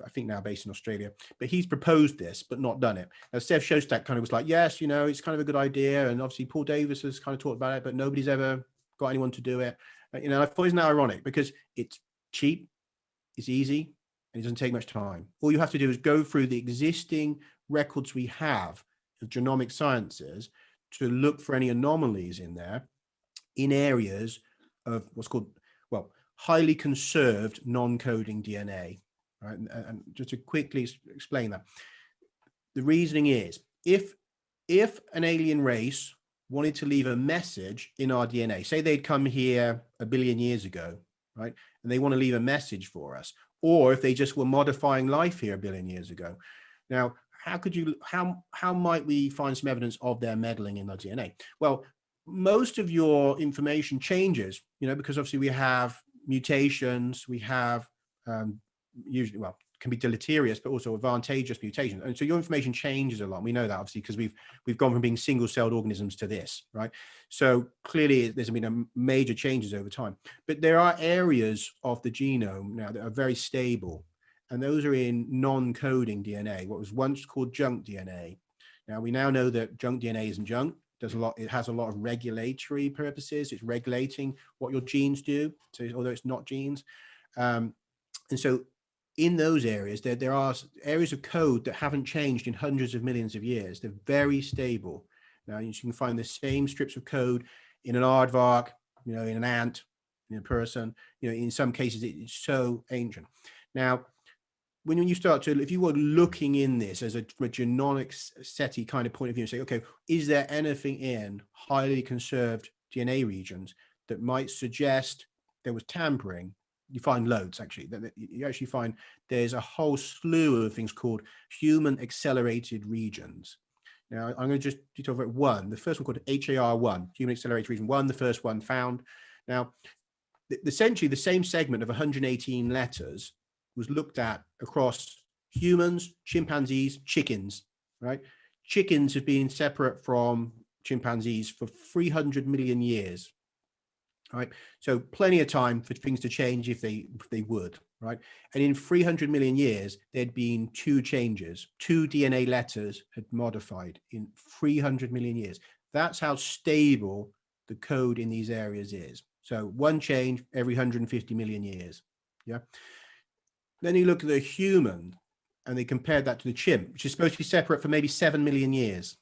I think now based in Australia. But he's proposed this, but not done it. Now, Seth Shostak kind of was like, yes, you know, it's kind of a good idea. And obviously Paul Davies has kind of talked about it, but nobody's ever got anyone to do it. You know, I thought, isn't that ironic? Because it's cheap, it's easy, and it doesn't take much time. All you have to do is go through the existing records we have of genomic sciences to look for any anomalies in there in areas of what's called, well, highly conserved non-coding DNA. Right? And just to quickly explain that, the reasoning is if an alien race wanted to leave a message in our DNA, say they'd come here 1 billion years ago, right, and they want to leave a message for us, or if they just were modifying life here 1 billion years ago. Now, how might we find some evidence of their meddling in our DNA? Well, most of your information changes, you know, because obviously we have mutations, we have usually, well, can be deleterious, but also advantageous mutations. And so your information changes a lot. We know that obviously because we've gone from being single-celled organisms to this, right? So clearly there's been a major changes over time. But there are areas of the genome now that are very stable, and those are in non-coding DNA, what was once called junk DNA. Now we now know that junk DNA isn't junk. It has a lot of regulatory purposes. It's regulating what your genes do, so although it's not genes. And so in those areas, there are areas of code that haven't changed in hundreds of millions of years. They're very stable. Now you can find the same strips of code in an aardvark, you know, in an ant, in a person, you know, in some cases it's so ancient. Now, when you start to, if you were looking in this as from a genomic SETI kind of point of view, and say, okay, is there anything in highly conserved DNA regions that might suggest there was tampering? You find loads, actually. You actually find there's a whole slew of things called human accelerated regions. Now, I'm going to just talk about one. The first one called HAR1, human accelerated region 1, the first one found. Now, essentially the same segment of 118 letters was looked at across humans, chimpanzees, chickens, right? Chickens have been separate from chimpanzees for 300 million years, right? So plenty of time for things to change if they would, right? And in 300 million years, there'd been 2 changes, 2 DNA letters had modified in 300 million years. That's how stable the code in these areas is. So 1 change every 150 million years, yeah? Then you look at the human and they compared that to the chimp, which is supposed to be separate for maybe 7 million years,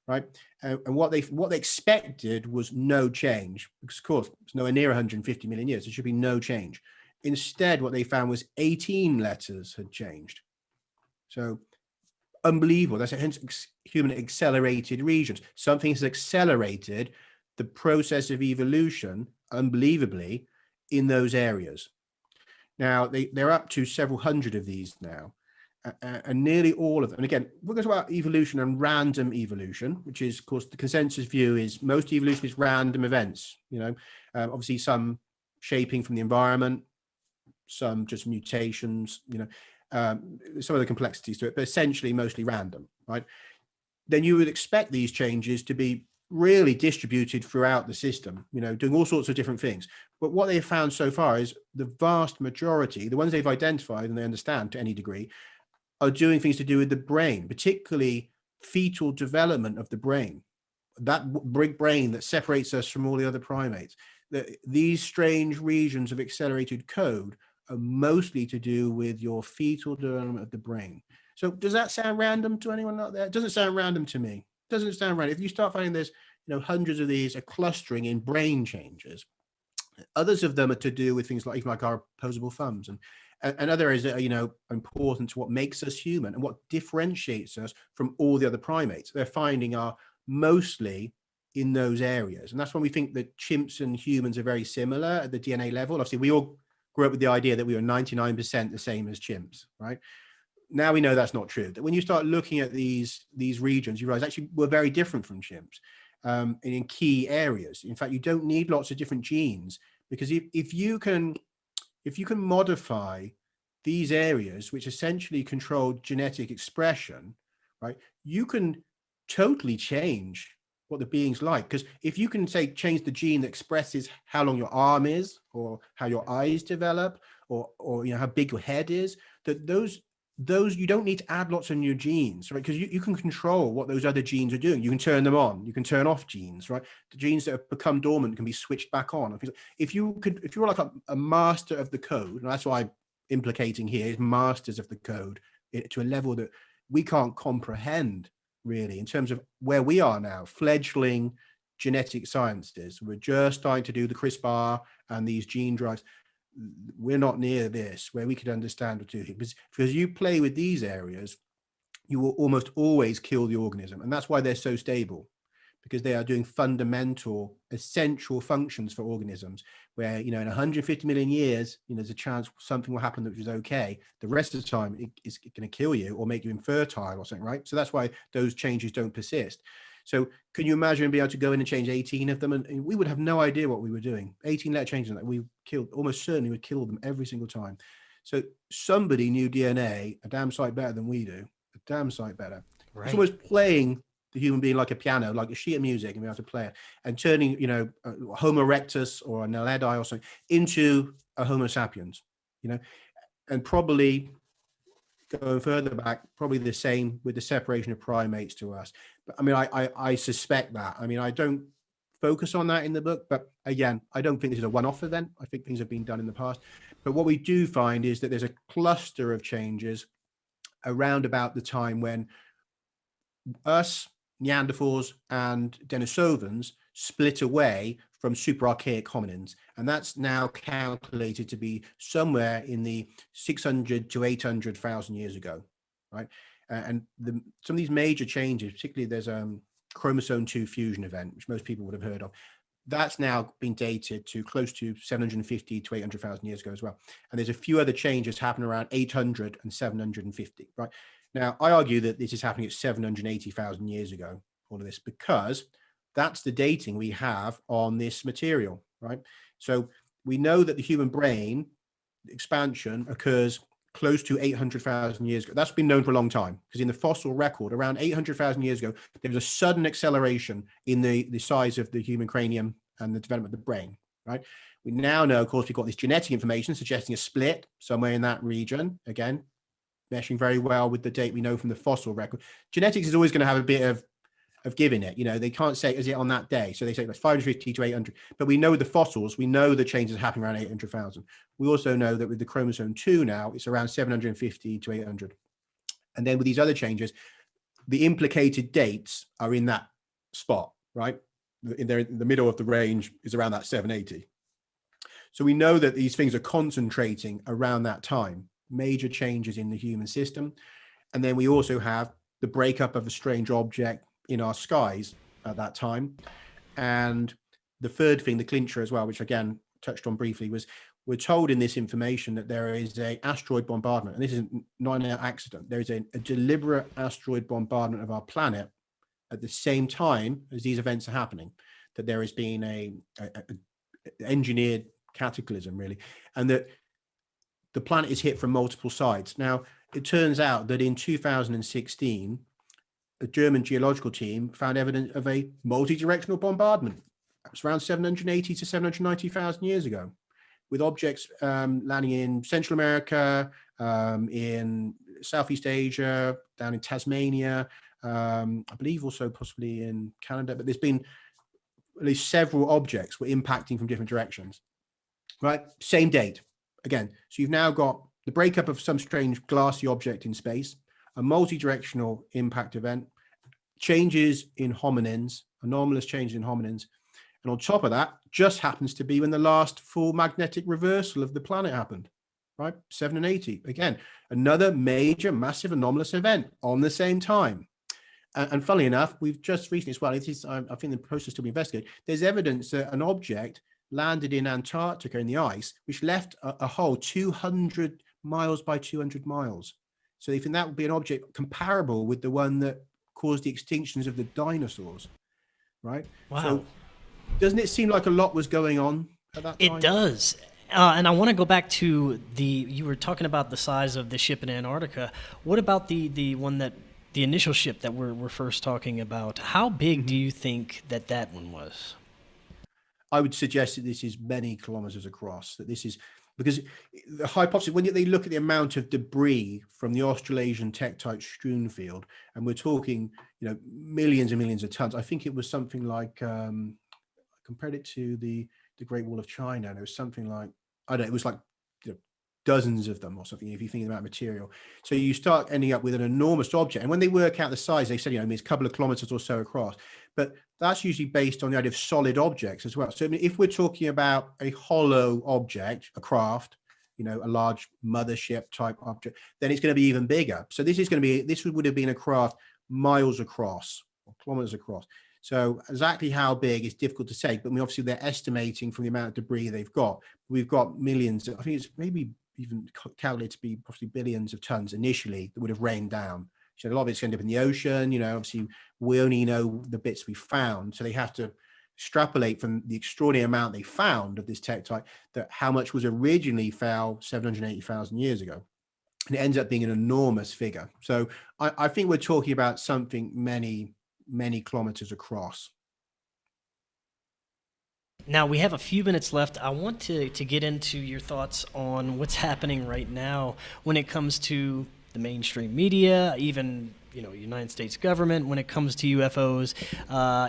right? And what they expected was no change, because of course it's nowhere near 150 million years. There should be no change. Instead, what they found was 18 letters had changed. So unbelievable. That's hence human accelerated regions. Something has accelerated the process of evolution unbelievably in those areas. Now, they're up to several hundred of these now, and nearly all of them. And again, we're going to talk about evolution and random evolution, which is, of course, the consensus view is most evolution is random events. You know, obviously some shaping from the environment, some just mutations, you know, some of the complexities to it, but essentially mostly random, right? Then you would expect these changes to be really distributed throughout the system, you know, doing all sorts of different things. But what they've found so far is the vast majority, the ones they've identified and they understand to any degree, are doing things to do with the brain, particularly fetal development of the brain, that big brain that separates us from all the other primates. These strange regions of accelerated code are mostly to do with your fetal development of the brain. So does that sound random to anyone out there? It doesn't sound random to me. Doesn't sound right. If you start finding there's, you know, hundreds of these are clustering in brain changes. Others of them are to do with things like even like our opposable thumbs and other areas that are, important to what makes us human and what differentiates us from all the other primates. They're finding are mostly in those areas. And that's when we think that chimps and humans are very similar at the DNA level. Obviously, we all grew up with the idea that we were 99% the same as chimps, right? Now we know that's not true. That when you start looking at these regions, you realize actually we're very different from chimps in key areas. In fact, you don't need lots of different genes, because if you can modify these areas, which essentially control genetic expression, right, you can totally change what the being's like. Because if you can, say, change the gene that expresses how long your arm is, or how your eyes develop, or how big your head is, that those you don't need to add lots of new genes, right? Because you can control what those other genes are doing. You can turn them on, you can turn off genes, right? The genes that have become dormant can be switched back on. If you were like a master of the code, and that's why I'm implicating here is masters of the code to a level that we can't comprehend really, in terms of where we are now, fledgling genetic sciences. We're just starting to do the CRISPR and these gene drives. We're not near this where we could understand what to do, because you play with these areas, you will almost always kill the organism. And that's why they're so stable, because they are doing fundamental, essential functions for organisms where, in 150 million years, there's a chance something will happen that was okay. The rest of the time, it's going to kill you or make you infertile or something, right? So that's why those changes don't persist. So can you imagine being able to go in and change 18 of them? And we would have no idea what we were doing. 18 letter changes that we killed, almost certainly would kill them every single time. So somebody knew DNA a damn sight better than we do, a damn sight better. Right. It's almost playing the human being like a piano, like a sheet of music, and be able to play it, and turning, a Homo erectus or a Naledi or something into a Homo sapiens, and probably going further back, probably the same with the separation of primates to us. But I mean, I suspect that. I mean, I don't focus on that in the book, but again, I don't think this is a one-off event. I think things have been done in the past. But what we do find is that there's a cluster of changes around about the time when us, Neanderthals and Denisovans split away from super archaic hominins, and that's now calculated to be somewhere in the 600 to 800,000 years ago, right? And some of these major changes, particularly there's a chromosome 2 fusion event, which most people would have heard of. That's now been dated to close to 750 to 800,000 years ago as well. And there's a few other changes happening around 800 and 750, right? Now, I argue that this is happening at 780,000 years ago, all of this, because that's the dating we have on this material, right? So we know that the human brain expansion occurs close to 800,000 years ago. That's been known for a long time, because in the fossil record, around 800,000 years ago, there was a sudden acceleration in the size of the human cranium and the development of the brain, right? We now know, of course, we've got this genetic information suggesting a split somewhere in that region, again, meshing very well with the date we know from the fossil record. Genetics is always going to have a bit of giving it, they can't say, is it on that day? So they say that's 550 to 800, but we know with the fossils, we know the changes happening around 800,000. We also know that with the chromosome 2 now, it's around 750 to 800. And then with these other changes, the implicated dates are in that spot, right? In the middle of the range is around that 780. So we know that these things are concentrating around that time, major changes in the human system. And then we also have the breakup of a strange object in our skies at that time. And the third thing, the clincher as well, which again touched on briefly, was we're told in this information that there is a asteroid bombardment, and this is not an accident. There is a deliberate asteroid bombardment of our planet at the same time as these events are happening, that there has been a engineered cataclysm, really, and that the planet is hit from multiple sides. Now, it turns out that in 2016, a German geological team found evidence of a multi-directional bombardment. It's around 780 to 790,000 years ago, with objects landing in Central America, in Southeast Asia, down in Tasmania, I believe also possibly in Canada, but there's been at least several objects were impacting from different directions, right? Same date, again. So you've now got the breakup of some strange glassy object in space, a multi-directional impact event, changes in hominins, anomalous changes in hominins. And on top of that, just happens to be when the last full magnetic reversal of the planet happened. right? 780. Again, another major, massive, anomalous event on the same time. And funnily enough, we've just recently as well, it is, I think the process to be investigated, there's evidence that an object landed in Antarctica in the ice, which left a hole 200 miles by 200 miles. So they think that would be an object comparable with the one that caused the extinctions of the dinosaurs, right? Wow. So doesn't it seem like a lot was going on at that time? It does. And I want to go back to you were talking about the size of the ship in Antarctica. What about the one that, the initial ship that we're first talking about? How big do you think that one was? I would suggest that this is many kilometers across, that this is, because the hypothesis, when they look at the amount of debris from the Australasian Tektite strewn field, and we're talking, millions and millions of tons, I think it was something like, I compared it to the Great Wall of China, and it was something like, I don't know, it was like dozens of them or something, if you think about material. So you start ending up with an enormous object. And when they work out the size, they said, it's a couple of kilometers or so across. But that's usually based on the idea of solid objects as well. So if we're talking about a hollow object, a craft, a large mothership type object, then it's going to be even bigger. So this would have been a craft miles across or kilometers across. So exactly how big is difficult to say, but obviously they're estimating from the amount of debris they've got. We've got millions, I think it's maybe even calculated to be possibly billions of tons initially that would have rained down. So a lot of it's ended up in the ocean. Obviously we only know the bits we found, so they have to extrapolate from the extraordinary amount they found of this tektite that how much was originally fell 780,000 years ago, and it ends up being an enormous figure. So I think we're talking about something many kilometers across. Now, we have a few minutes left. I want to get into your thoughts on what's happening right now when it comes to the mainstream media, even United States government, when it comes to UFOs.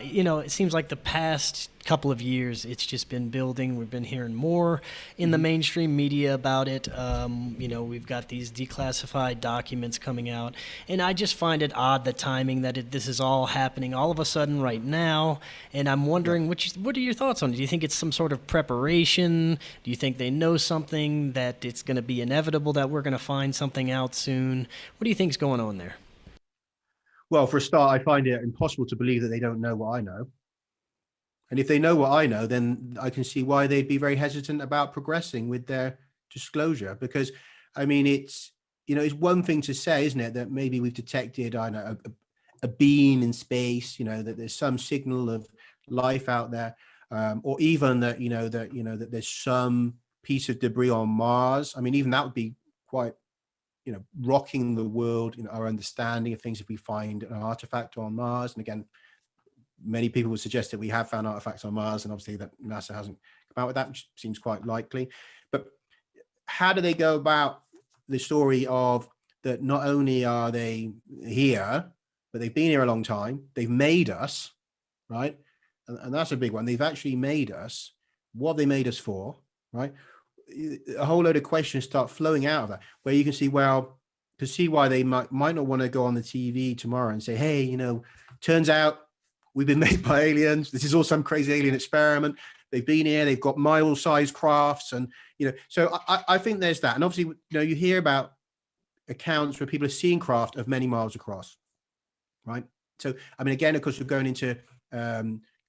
It seems like the past couple of years, it's just been building. We've been hearing more in the mainstream media about it. We've got these declassified documents coming out, and I just find it odd, the timing that this is all happening all of a sudden right now. And I'm wondering, what are your thoughts on it? Do you think it's some sort of preparation? Do you think they know something, that it's going to be inevitable that we're going to find something out soon? What do you think's going on there? Well, for a start, I find it impossible to believe that they don't know what I know. And if they know what I know, then I can see why they'd be very hesitant about progressing with their disclosure. Because, it's one thing to say, isn't it, that maybe we've detected, a being in space, that there's some signal of life out there, or even that, that there's some piece of debris on Mars. Even that would be quite, rocking the world, our understanding of things if we find an artifact on Mars. And again, many people would suggest that we have found artifacts on Mars, and obviously that NASA hasn't come out with that, which seems quite likely. But how do they go about the story of that not only are they here, but they've been here a long time, they've made us, right? And that's a big one. They've actually made us. What have they made us for, right? A whole load of questions start flowing out of that, where you can see, to see why they might not want to go on the TV tomorrow and say, hey, turns out we've been made by aliens. This is all some crazy alien experiment. They've been here, they've got mile-sized crafts, and so I think there's that. And obviously, you hear about accounts where people are seeing craft of many miles across, right? So again, of course, we're going into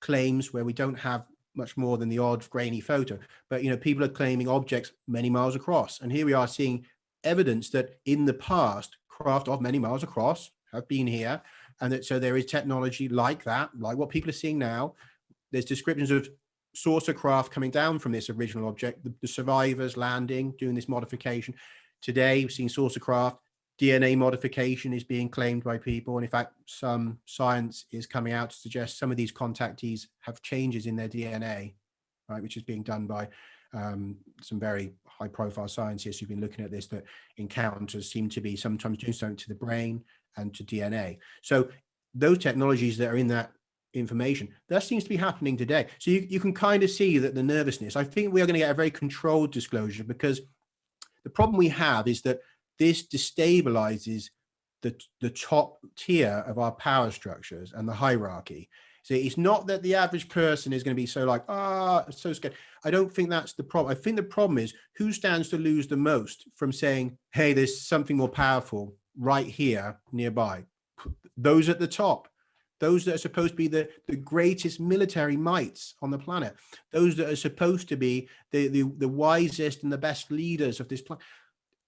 claims where we don't have much more than the odd grainy photo, but people are claiming objects many miles across, and here we are seeing evidence that in the past craft of many miles across have been here, and that so there is technology like that, like what people are seeing now. There's descriptions of saucer craft coming down from this original object, the survivors landing, doing this modification. Today we've seen saucer craft. DNA modification is being claimed by people, and in fact some science is coming out to suggest some of these contactees have changes in their DNA, right, which is being done by some very high profile scientists who've been looking at this, that encounters seem to be sometimes doing something to the brain and to DNA. So those technologies that are in that information, that seems to be happening today. So you can kind of see that the nervousness, I think we are going to get a very controlled disclosure, because the problem we have is that this destabilizes the top tier of our power structures and the hierarchy. So it's not that the average person is going to be so like, so scared. I don't think that's the problem. I think the problem is who stands to lose the most from saying, hey, there's something more powerful right here nearby. Those at the top, those that are supposed to be the greatest military mights on the planet, those that are supposed to be the wisest and the best leaders of this planet.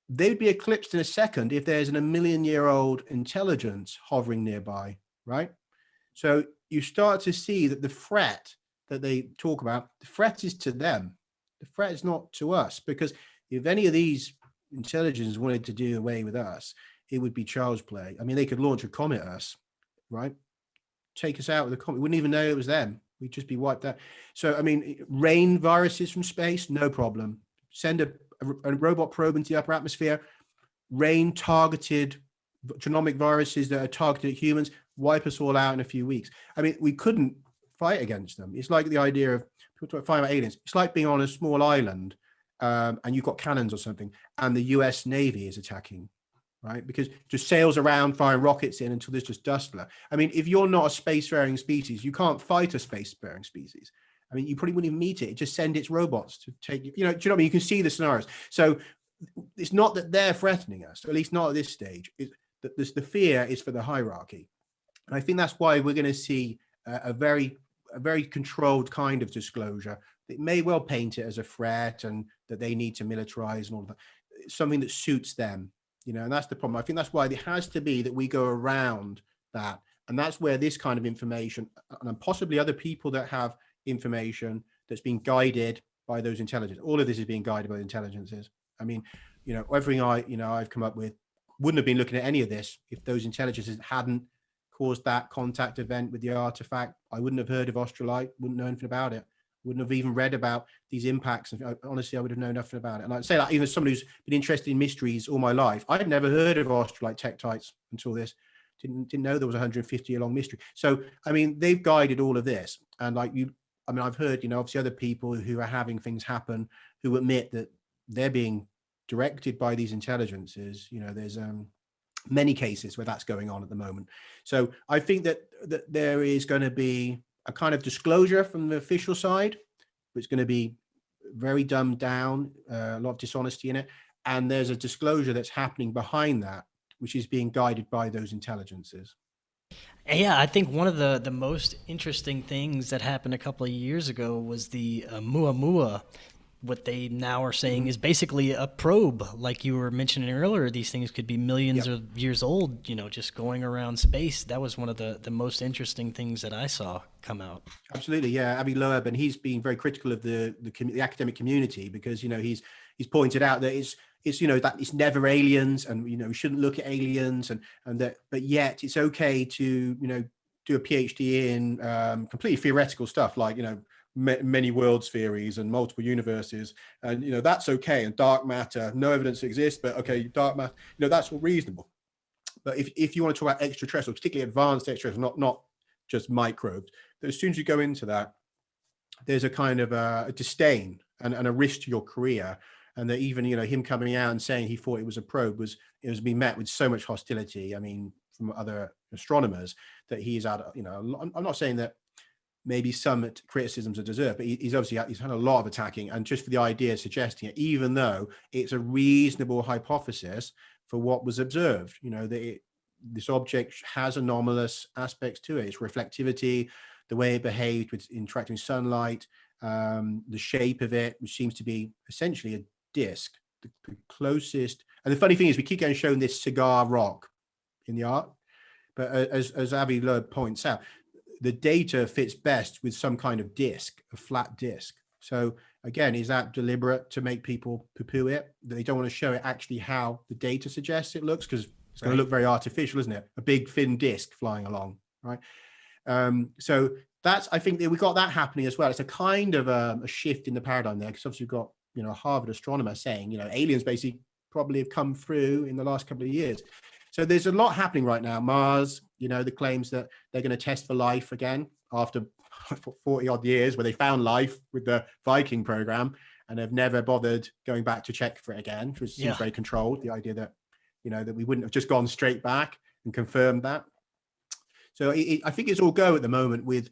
They'd be eclipsed in a second if there's a million-year-old intelligence hovering nearby, right? So you start to see that the threat that they talk about, the threat is to them. The threat is not to us, because if any of these intelligences wanted to do away with us, it would be child's play. I mean, they could launch a comet at us, right? Take us out with a comet. We wouldn't even know it was them. We'd just be wiped out. So, I mean, rain viruses from space, no problem. Send a robot probe into the upper atmosphere, rain targeted genomic viruses that are targeted at humans, wipe us all out in a few weeks. I mean, we couldn't fight against them. It's like the idea of people talk fighting about aliens. It's like being on a small island and you've got cannons or something, and the US Navy is attacking, right? Because just sails around firing rockets in until there's just dust left. I mean, if you're not a spacefaring species, you can't fight a spacefaring species. I mean, you probably wouldn't even meet it. Just send its robots to take you. Do you know what I mean? You can see the scenarios. So it's not that they're threatening us, or at least not at this stage. The fear is for the hierarchy. And I think that's why we're going to see a very controlled kind of disclosure. It may well paint it as a threat and that they need to militarize and all of that. It's something that suits them, and that's the problem. I think that's why it has to be that we go around that. And that's where this kind of information, and possibly other people that have information that's being guided by those intelligences. All of this is being guided by the intelligences. I mean, everything I've come up with wouldn't have been looking at any of this if those intelligences hadn't caused that contact event with the artifact. I wouldn't have heard of Australite, wouldn't know anything about it, wouldn't have even read about these impacts. Honestly, I would have known nothing about it. And I'd say that even as somebody who's been interested in mysteries all my life, I'd never heard of Australite Tektites until this. Didn't know there was a 150-year-long mystery. So, I mean, they've guided all of this. And I've heard, obviously other people who are having things happen who admit that they're being directed by these intelligences. There's many cases where that's going on at the moment. So I think that there is going to be a kind of disclosure from the official side, but it's going to be very dumbed down, a lot of dishonesty in it. And there's a disclosure that's happening behind that, which is being guided by those intelligences. Yeah, I think one of the most interesting things that happened a couple of years ago was the Muang. What they now are saying is basically a probe, like you were mentioning earlier. These things could be millions of years old, just going around space. That was one of the most interesting things that I saw come out. Absolutely, yeah. Avi Loeb, and he's been very critical of the academic community because he's pointed out that it's that it's never aliens, and we shouldn't look at aliens, and that, but yet it's okay to do a PhD in completely theoretical stuff like many worlds theories and multiple universes, and that's okay. And dark matter, no evidence exists, but okay, dark matter, that's all reasonable. But if you want to talk about extraterrestrial, particularly advanced extraterrestrial, not just microbes, that as soon as you go into that, there's a kind of a disdain and a risk to your career. And that even him coming out and saying he thought it was a probe was being met with so much hostility. I mean, from other astronomers, that he's had. I'm not saying that maybe some criticisms are deserved, but he's had a lot of attacking, and just for the idea of suggesting it, even though it's a reasonable hypothesis for what was observed, that this object has anomalous aspects to it. Its reflectivity, the way it behaved with interacting with sunlight, the shape of it, which seems to be essentially a disc, the closest. And the funny thing is, we keep getting shown this cigar rock in the art, but as Avi Loeb points out, the data fits best with some kind of disc, a flat disc. So again, is that deliberate to make people poo-poo it? They don't want to show it actually how the data suggests it looks, because it's going to look very artificial, isn't it? A big thin disc flying along, right? So that's, I think that we got that happening as well. It's a kind of a shift in the paradigm there, because obviously you've got a Harvard astronomer saying aliens basically probably have come through in the last couple of years. So there's a lot happening right now. Mars, the claims that they're going to test for life again after 40 odd years, where they found life with the Viking program and have never bothered going back to check for it again, which seems very controlled. The idea that that we wouldn't have just gone straight back and confirmed that. So I think it's all go at the moment with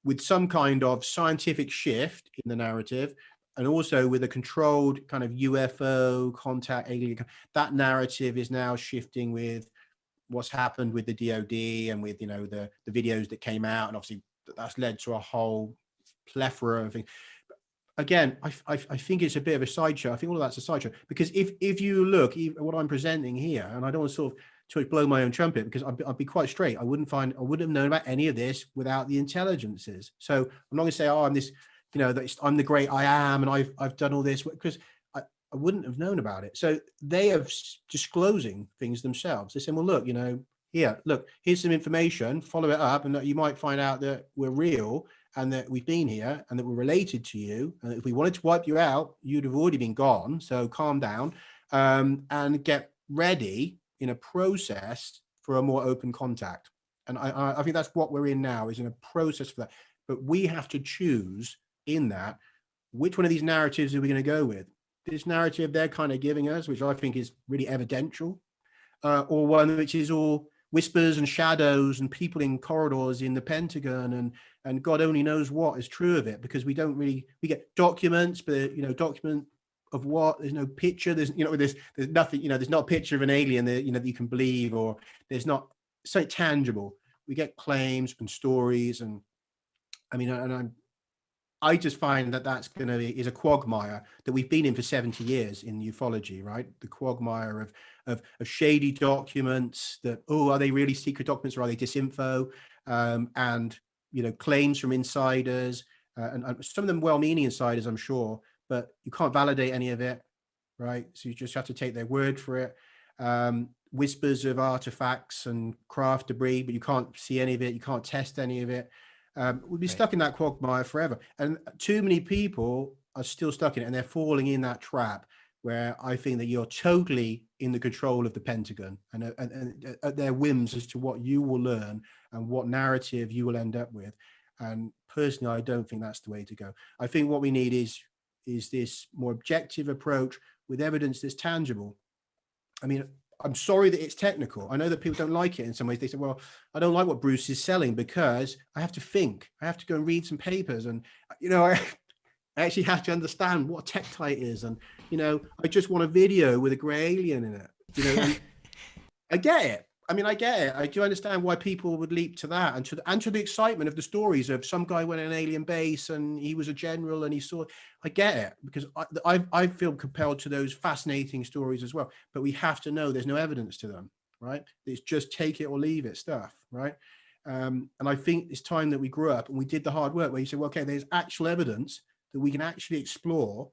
with some kind of scientific shift in the narrative, and also with a controlled kind of UFO contact alien, that narrative is now shifting with what's happened with the DoD and with, you know, the videos that came out, and obviously that's led to a whole plethora of things. Again, I think it's a bit of a sideshow. I think all of that's a sideshow, because if you look at what I'm presenting here, and I don't want to sort of blow my own trumpet, because I'd be quite straight. I wouldn't have known about any of this without the intelligences. So I'm not going to say, oh, I'm this, you know, that I'm the great I am, and I've done all this, because I wouldn't have known about it. So they are disclosing things themselves. They're saying, well, look, you know, here's some information, follow it up, and you might find out that we're real, and that we've been here, and that we're related to you. And if we wanted to wipe you out, you'd have already been gone. So calm down, and get ready in a process for a more open contact. And I think that's what we're in now, is in a process for that. But we have to choose in that, which one of these narratives are we going to go with? This narrative they're kind of giving us, which I think is really evidential, or one which is all whispers and shadows and people in corridors in the Pentagon, and God only knows what is true of it, because we get documents, but, you know, document of what? There's no picture. There's nothing, you know, there's not a picture of an alien that, you know, that you can believe, or there's not so tangible. We get claims and stories, and I mean, and I just find that that's is a quagmire that we've been in for 70 years in ufology, right? The quagmire of shady documents that, oh, are they really secret documents, or are they disinfo? And, you know, claims from insiders, and some of them well-meaning insiders, I'm sure, but you can't validate any of it, right? So you just have to take their word for it. Whispers of artifacts and craft debris, but you can't see any of it. You can't test any of it. We'll be stuck in that quagmire forever. And too many people are still stuck in it, and they're falling in that trap, where I think that you're totally in the control of the Pentagon, and at their whims as to what you will learn and what narrative you will end up with. And personally, I don't think that's the way to go. I think what we need is this more objective approach with evidence that's tangible. I mean, I'm sorry that it's technical. I know that people don't like it in some ways. They say, well, I don't like what Bruce is selling, because I have to think. I have to go and read some papers. And, you know, I actually have to understand what a Tektite is. And, you know, I just want a video with a gray alien in it. You know, and I get it. I mean, I get it. I do understand why people would leap to that, and to the excitement of the stories of some guy went in an alien base and he was a general and he saw. I get it, because I feel compelled to those fascinating stories as well. But we have to know there's no evidence to them, right? It's just take it or leave it stuff, right? And I think it's time that we grew up and we did the hard work, where you say, well, okay, there's actual evidence that we can actually explore,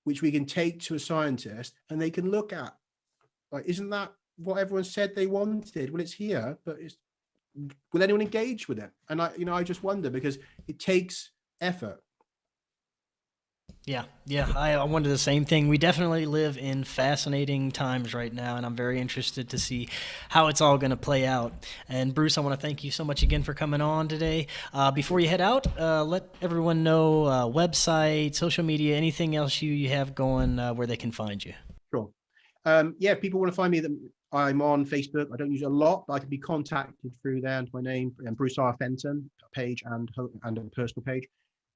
which we can take to a scientist and they can look at. Like, isn't that what everyone said they wanted? Well, it's here, but will anyone engage with it? And I just wonder, because it takes effort. Yeah, I wonder the same thing. We definitely live in fascinating times right now, and I'm very interested to see how it's all going to play out. And Bruce, I want to thank you so much again for coming on today. Before you head out, let everyone know website, social media, anything else you have going where they can find you. Sure. Yeah, people want to find me. I'm on Facebook. I don't use it a lot, but I can be contacted through there, and my name, and Bruce R. Fenton page, and a personal page.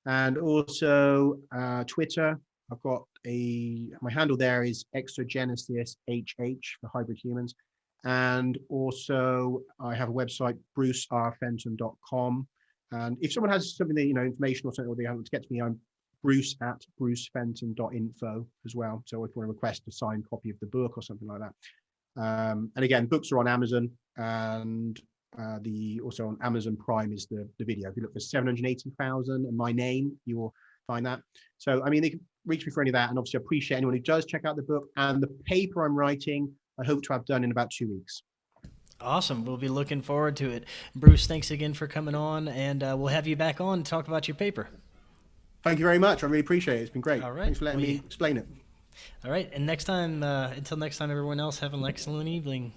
And also Twitter. I've got my handle there is Exogenesis HH for hybrid humans. And also I have a website, brucerfenton.com. And if someone has something that, you know, information or something, or they want to get to me, I'm bruce@brucefenton.info as well. So if you want to request a signed copy of the book or something like that. And again, books are on Amazon, and also on Amazon Prime is the video. If you look for 780,000 and my name, you will find that. So, I mean, they can reach me for any of that. And obviously I appreciate anyone who does check out the book, and the paper I'm writing, I hope to have done in about 2 weeks. Awesome. We'll be looking forward to it. Bruce, thanks again for coming on, and we'll have you back on to talk about your paper. Thank you very much. I really appreciate it. It's been great. All right. Thanks for letting me explain it. All right. And until next time, everyone else, have an excellent evening.